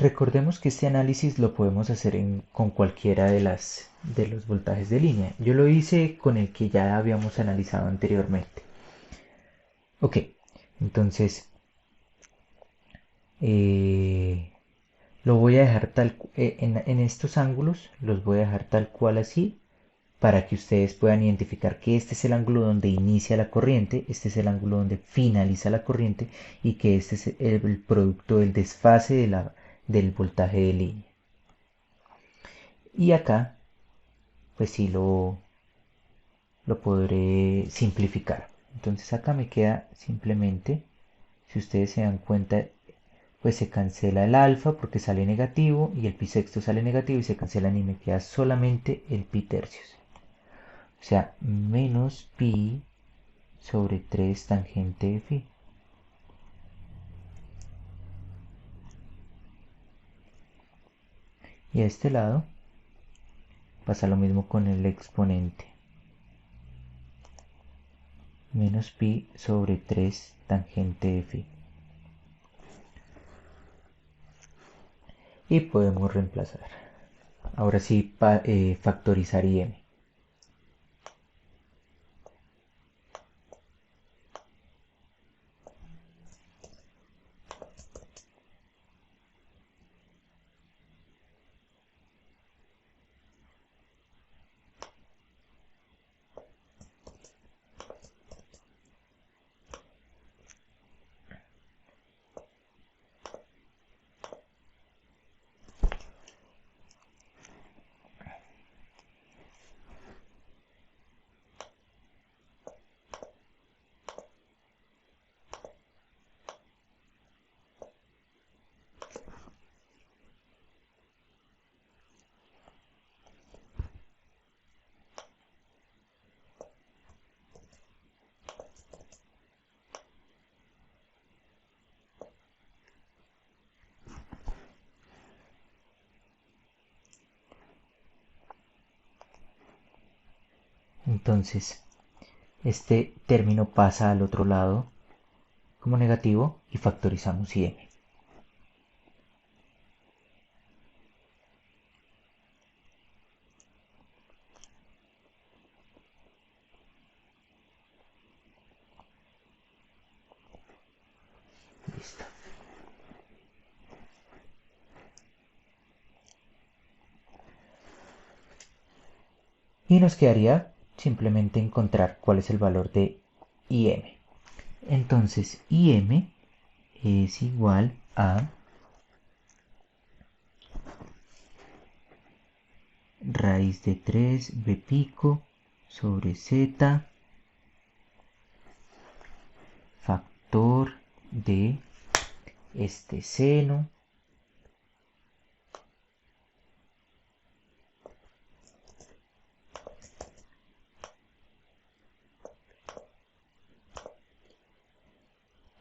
Recordemos que este análisis lo podemos hacer con cualquiera de los voltajes de línea. Yo lo hice con el que ya habíamos analizado anteriormente. Ok, entonces eh, lo voy a dejar en estos ángulos, los voy a dejar tal cual así para que ustedes puedan identificar que este es el ángulo donde inicia la corriente, este es el ángulo donde finaliza la corriente y que este es el producto del desfase del voltaje de línea. Y acá, pues sí lo podré simplificar. Entonces acá me queda simplemente, si ustedes se dan cuenta, pues se cancela el alfa porque sale negativo y el pi sexto sale negativo y se cancelan y me queda solamente el pi tercios. O sea, menos pi sobre 3 tangente de phi. Y a este lado pasa lo mismo con el exponente. Menos pi sobre 3 tangente de phi. Y podemos reemplazar. Ahora sí, factorizar m. Entonces, este término pasa al otro lado como negativo y factorizamos im. Listo. Y nos quedaría simplemente encontrar cuál es el valor de im. Entonces, im es igual a raíz de 3 b pico sobre z factor de este seno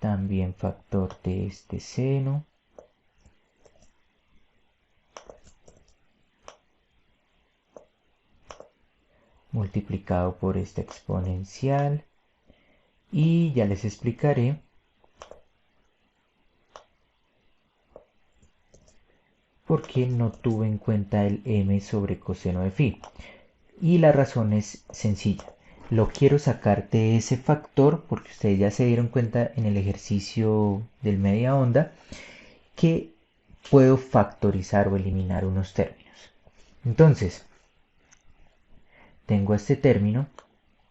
también factor de este seno multiplicado por esta exponencial y ya les explicaré por qué no tuve en cuenta el m sobre coseno de phi. Y la razón es sencilla. Lo quiero sacar de ese factor porque ustedes ya se dieron cuenta en el ejercicio del media onda que puedo factorizar o eliminar unos términos. Entonces, tengo este término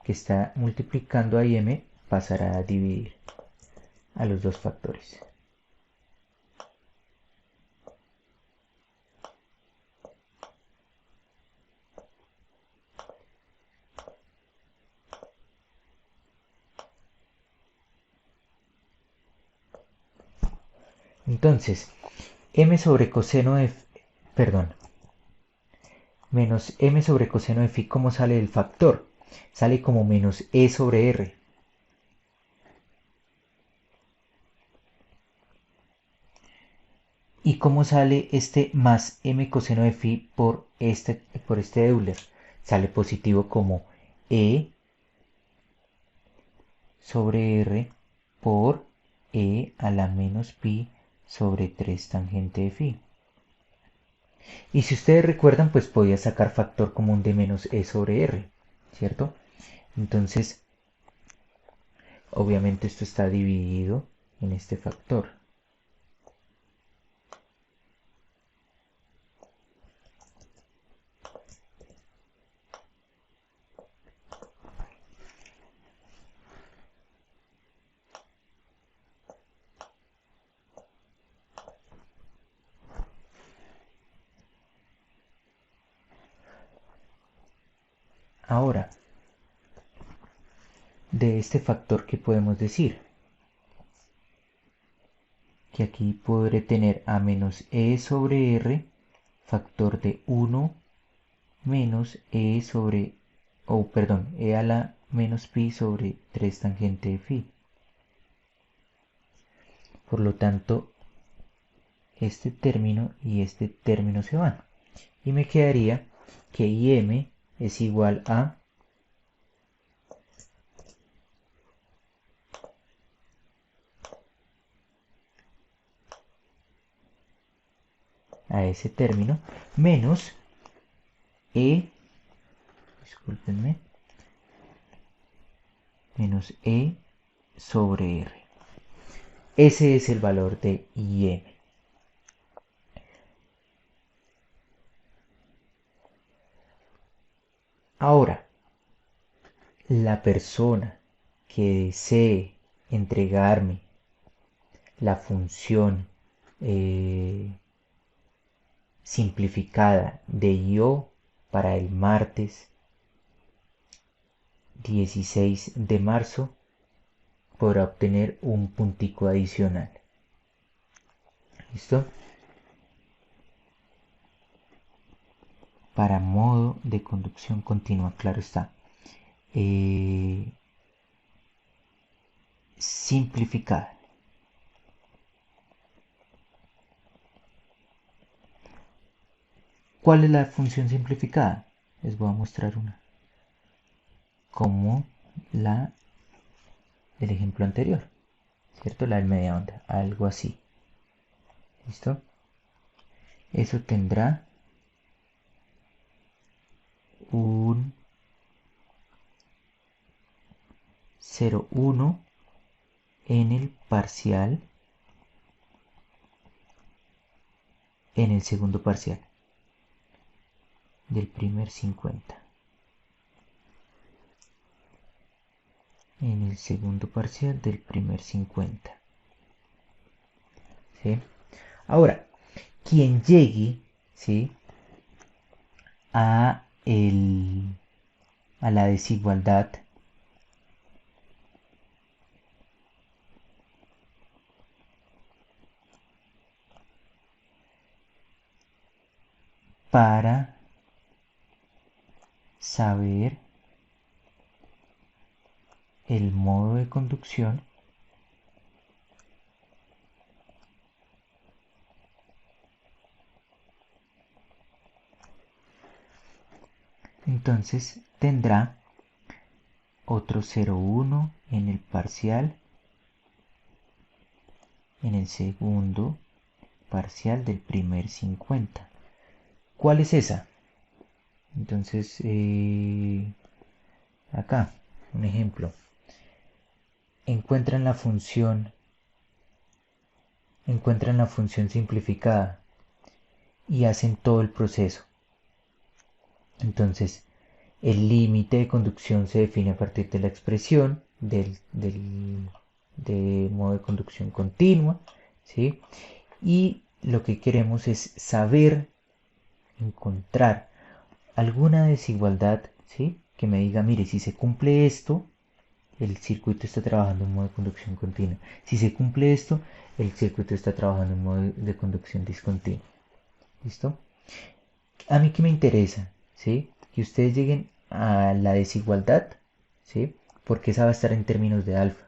que está multiplicando a m, pasará a dividir a los dos factores. Entonces, m sobre coseno de, perdón, menos m sobre coseno de phi, ¿cómo sale del factor? Sale como menos e sobre r. ¿Y cómo sale este más m coseno de phi por este Euler? Sale positivo como e sobre r por e a la menos pi sobre 3 tangente de phi. Y si ustedes recuerdan, pues podía sacar factor común de menos e sobre r, ¿cierto? Entonces, obviamente esto está dividido en este factor. Ahora, de este factor, ¿qué podemos decir? Que aquí podré tener a menos e sobre r, factor de 1 menos e sobre, perdón, e a la menos pi sobre 3 tangente de phi. Por lo tanto, este término y este término se van. Y me quedaría que im es igual a ese término menos e, discúlpenme, menos e sobre r. Ese es el valor de im. Ahora, la persona que desee entregarme la función simplificada de yo para el martes 16 de marzo podrá obtener un puntico adicional. ¿Listo? Para modo de conducción continua, claro está. Simplificada. ¿Cuál es la función simplificada? Les voy a mostrar una. como la del ejemplo anterior, ¿cierto? La del media onda, algo así. ¿Listo? Eso tendrá un 0,1 en el parcial, en el segundo parcial del primer 50. En el segundo parcial del primer 50. ¿Sí? Ahora, quien llegue, ¿sí?, a, a la desigualdad para saber el modo de conducción, entonces tendrá otro 0,1 en el parcial, en el segundo parcial del primer 50. ¿Cuál es esa? Entonces, acá, un ejemplo. Encuentran la función simplificada y hacen todo el proceso. Entonces, el límite de conducción se define a partir de la expresión de modo de conducción continua, ¿sí? Y lo que queremos es saber encontrar alguna desigualdad, ¿sí?, que me diga, mire, si se cumple esto, el circuito está trabajando en modo de conducción continua. Si se cumple esto, el circuito está trabajando en modo de conducción discontinua. ¿Listo? A mí que me interesa, ¿sí?, que ustedes lleguen a la desigualdad, ¿sí?, porque esa va a estar en términos de alfa.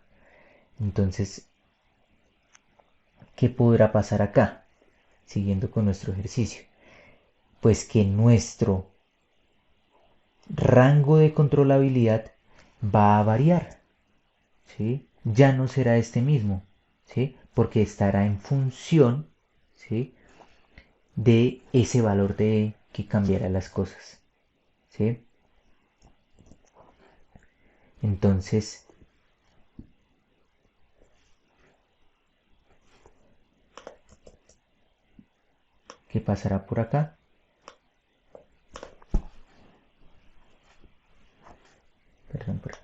Entonces, ¿qué podrá pasar acá? Siguiendo con nuestro ejercicio. Pues que nuestro rango de controlabilidad va a variar, ¿sí? Ya no será este mismo, ¿sí?, porque estará en función, ¿sí?, de ese valor de que cambiará las cosas, ¿sí? Entonces, ¿qué pasará por acá? Perdón, perdón.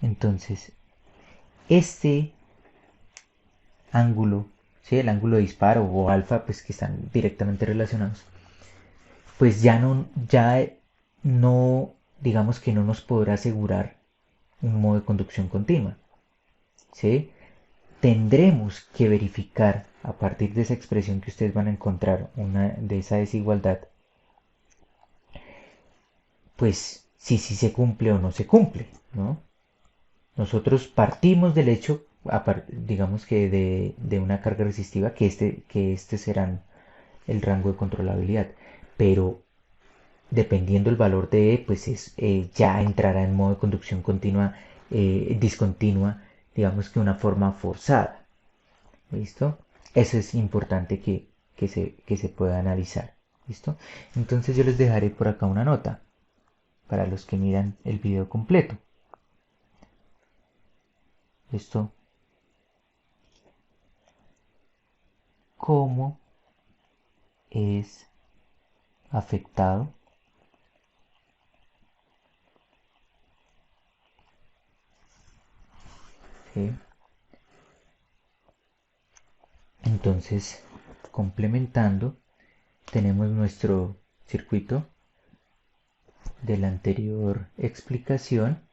Entonces, este ángulo, ¿sí?, el ángulo de disparo o alfa, pues que están directamente relacionados, pues ya no, digamos que no nos podrá asegurar un modo de conducción continua, ¿sí? Tendremos que verificar a partir de esa expresión que ustedes van a encontrar, una de esa desigualdad, pues si se cumple o no se cumple, ¿no? Nosotros partimos del hecho, digamos que de una carga resistiva, que este será el rango de controlabilidad, pero dependiendo el valor de E, pues ya entrará en modo de conducción continua, discontinua, digamos que una forma forzada. ¿Listo? Eso es importante que se pueda analizar. ¿Listo? Entonces yo les dejaré por acá una nota para los que miran el video completo. Esto, cómo es afectado, ¿sí? Entonces, complementando, tenemos nuestro circuito de la anterior explicación.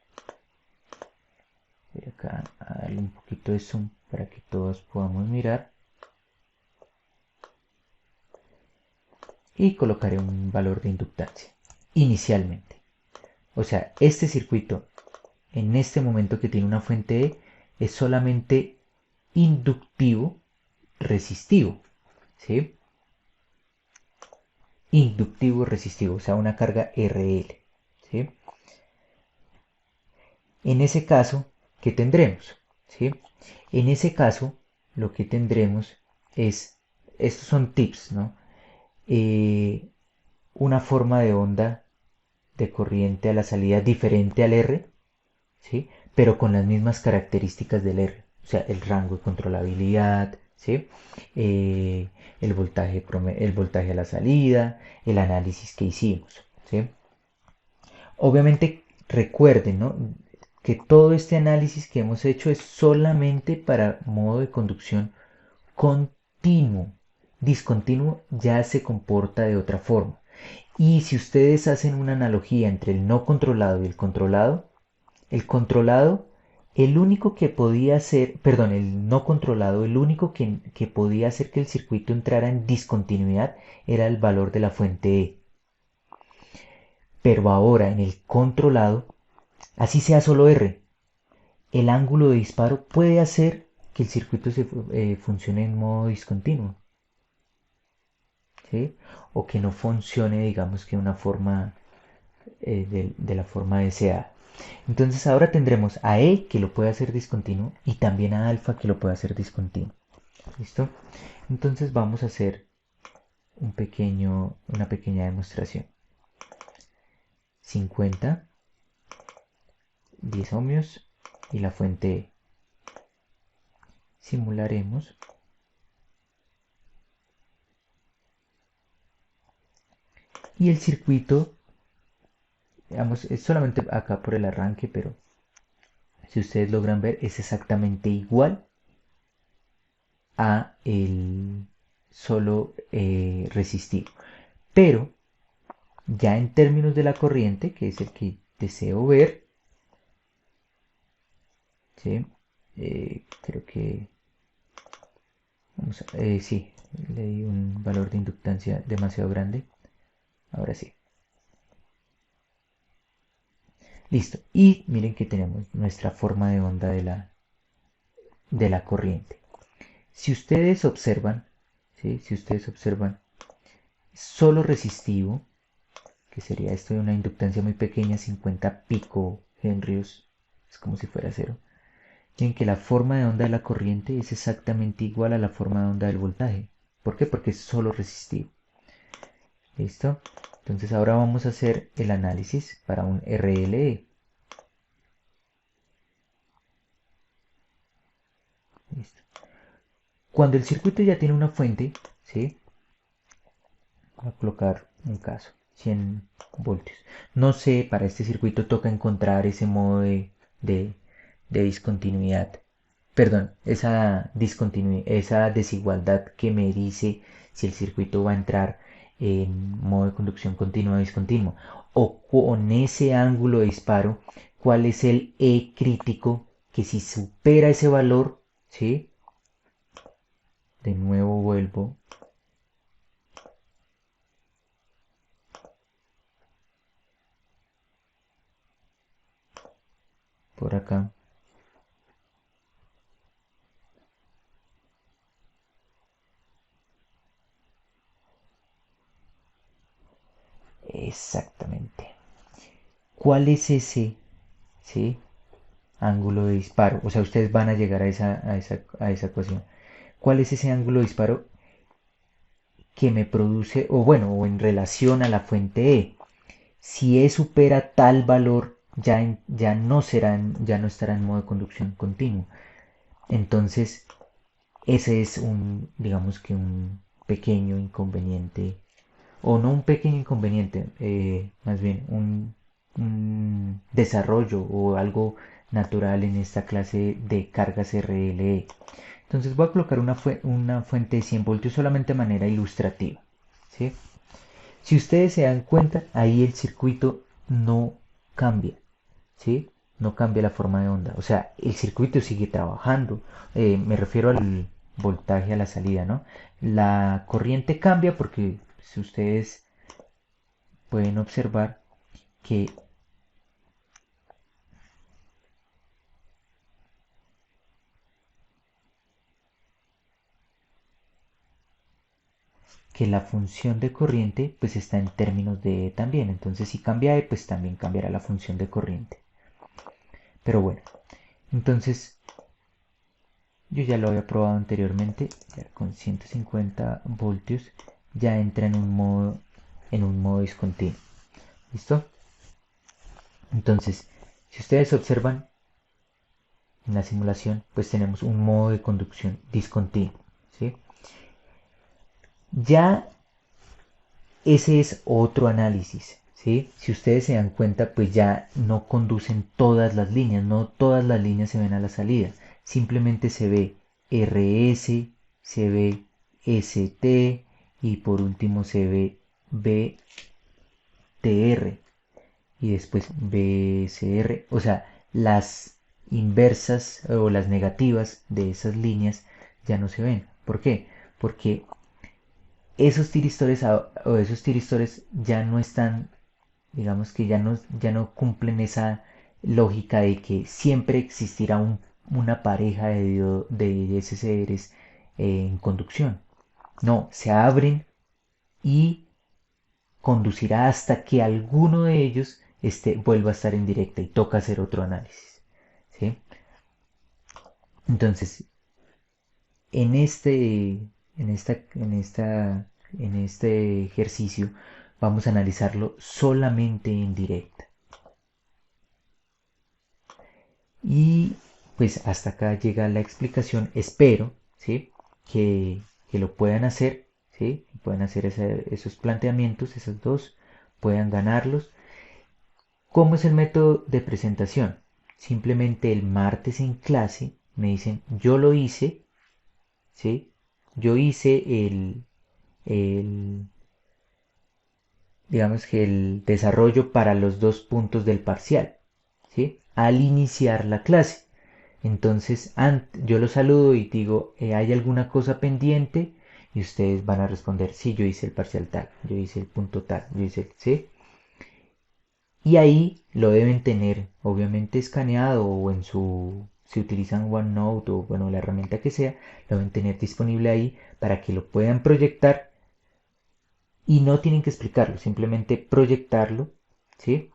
Voy acá a darle un poquito de zoom para que todos podamos mirar. Y colocaré un valor de inductancia inicialmente. O sea, este circuito en este momento que tiene una fuente E es solamente inductivo resistivo, ¿sí? Inductivo resistivo, o sea, una carga RL, ¿sí? En ese caso, ¿qué tendremos? ¿Sí? En ese caso, lo que tendremos es, estos son tips, ¿no? Eh, una forma de onda de corriente a la salida diferente al R, ¿sí? Pero con las mismas características del R, o sea, el rango de controlabilidad, ¿sí? Eh, el voltaje a la salida, el análisis que hicimos, ¿sí? Obviamente recuerden, ¿no? Que todo este análisis que hemos hecho es solamente para modo de conducción continuo. Discontinuo ya se comporta de otra forma. Y si ustedes hacen una analogía entre el no controlado y el controlado, el único que podía hacer, perdón, el no controlado, el único que podía hacer que el circuito entrara en discontinuidad era el valor de la fuente E. Pero ahora en el controlado, así sea solo R, el ángulo de disparo puede hacer que el circuito funcione en modo discontinuo, ¿sí? O que no funcione, digamos que de una forma, de la forma deseada. Entonces ahora tendremos a E que lo puede hacer discontinuo y también a alfa que lo puede hacer discontinuo. ¿Listo? Entonces vamos a hacer una pequeña demostración. 50, 10 ohmios y la fuente E. Simularemos y el circuito, digamos, es solamente acá por el arranque, pero si ustedes logran ver es exactamente igual a el solo resistivo. Pero ya en términos de la corriente, que es el que deseo ver, ¿sí? Creo que, sí, le di un valor de inductancia demasiado grande. Ahora sí. Listo. Y miren que tenemos nuestra forma de onda de la corriente. Si ustedes observan, ¿sí? Si ustedes observan solo resistivo, que sería esto de una inductancia muy pequeña, 50 pico henrios, es como si fuera cero, en que la forma de onda de la corriente es exactamente igual a la forma de onda del voltaje. ¿Por qué? Porque es solo resistivo. ¿Listo? Entonces ahora vamos a hacer el análisis para un RLE. ¿Listo? Cuando el circuito ya tiene una fuente, ¿sí? Voy a colocar un caso, 100 voltios. No sé, para este circuito toca encontrar ese modo de, de discontinuidad. Perdón, esa desigualdad que me dice si el circuito va a entrar en modo de conducción continua o discontinuo. O con ese ángulo de disparo, cuál es el E crítico que si supera ese valor, ¿sí? De nuevo vuelvo por acá. Exactamente. ¿Cuál es ese, sí, ángulo de disparo? O sea, ustedes van a llegar a esa ecuación. ¿Cuál es ese ángulo de disparo que me produce, o bueno, o en relación a la fuente E? Si E supera tal valor, ya no estará en modo de conducción continuo. Entonces, ese es digamos que un pequeño inconveniente, o no un pequeño inconveniente, más bien un desarrollo o algo natural en esta clase de cargas RLE. Entonces voy a colocar una fuente de 100 voltios solamente de manera ilustrativa, ¿sí? Si ustedes se dan cuenta, ahí el circuito no cambia, ¿sí? No cambia la forma de onda. O sea, el circuito sigue trabajando. Me refiero al voltaje a la salida, ¿no? La corriente cambia porque si ustedes pueden observar que, que la función de corriente pues está en términos de E también. Entonces si cambia E, pues también cambiará la función de corriente. Pero bueno, entonces yo ya lo había probado anteriormente, ya con 150 voltios ya entra en un modo discontinuo. ¿Listo? Entonces, si ustedes observan en la simulación, pues tenemos un modo de conducción discontinuo, ¿sí? Ya ese es otro análisis, ¿sí? Si ustedes se dan cuenta, pues ya no conducen todas las líneas, no todas las líneas se ven a la salida, simplemente se ve RS, se ve ST y por último se ve BTR y después BCR, o sea, las inversas o las negativas de esas líneas ya no se ven. ¿Por qué? Porque esos tiristores o esos tiristores ya no están, digamos que ya no cumplen esa lógica de que siempre existirá una pareja de SCRs en conducción. No, se abren y conducirá hasta que alguno de ellos vuelva a estar en directa y toca hacer otro análisis. ¿Sí? Entonces, en en este ejercicio vamos a analizarlo solamente en directa. Y pues hasta acá llega la explicación. Espero, ¿sí? que lo puedan hacer, ¿sí? Puedan hacer esos planteamientos, esos dos, puedan ganarlos. ¿Cómo es el método de presentación? Simplemente el martes en clase me dicen, yo lo hice, ¿sí? Yo hice el, digamos que el desarrollo para los dos puntos del parcial, ¿sí? Al iniciar la clase. Entonces, yo los saludo y digo, ¿hay alguna cosa pendiente? Y ustedes van a responder, sí, yo hice el parcial tal, yo hice el punto tal, yo hice el, ¿sí? Y ahí lo deben tener, obviamente, escaneado o en si utilizan OneNote o bueno, la herramienta que sea, lo deben tener disponible ahí para que lo puedan proyectar y no tienen que explicarlo, simplemente proyectarlo, ¿sí?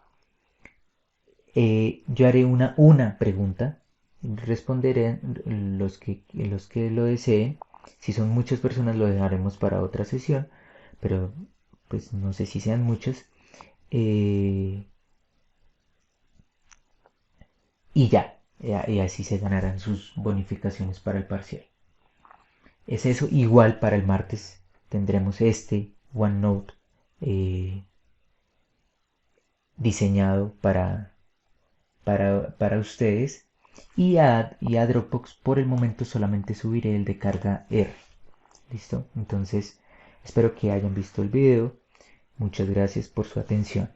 Yo haré una pregunta, responderé los que lo deseen. Si son muchas personas lo dejaremos para otra sesión, pero pues no sé si sean muchas. Eh, y ya, y así se ganarán sus bonificaciones para el parcial. Es eso, igual para el martes tendremos este OneNote eh, diseñado para ustedes y a Dropbox por el momento solamente subiré el de carga R. ¿Listo? Entonces espero que hayan visto el video. Muchas gracias por su atención.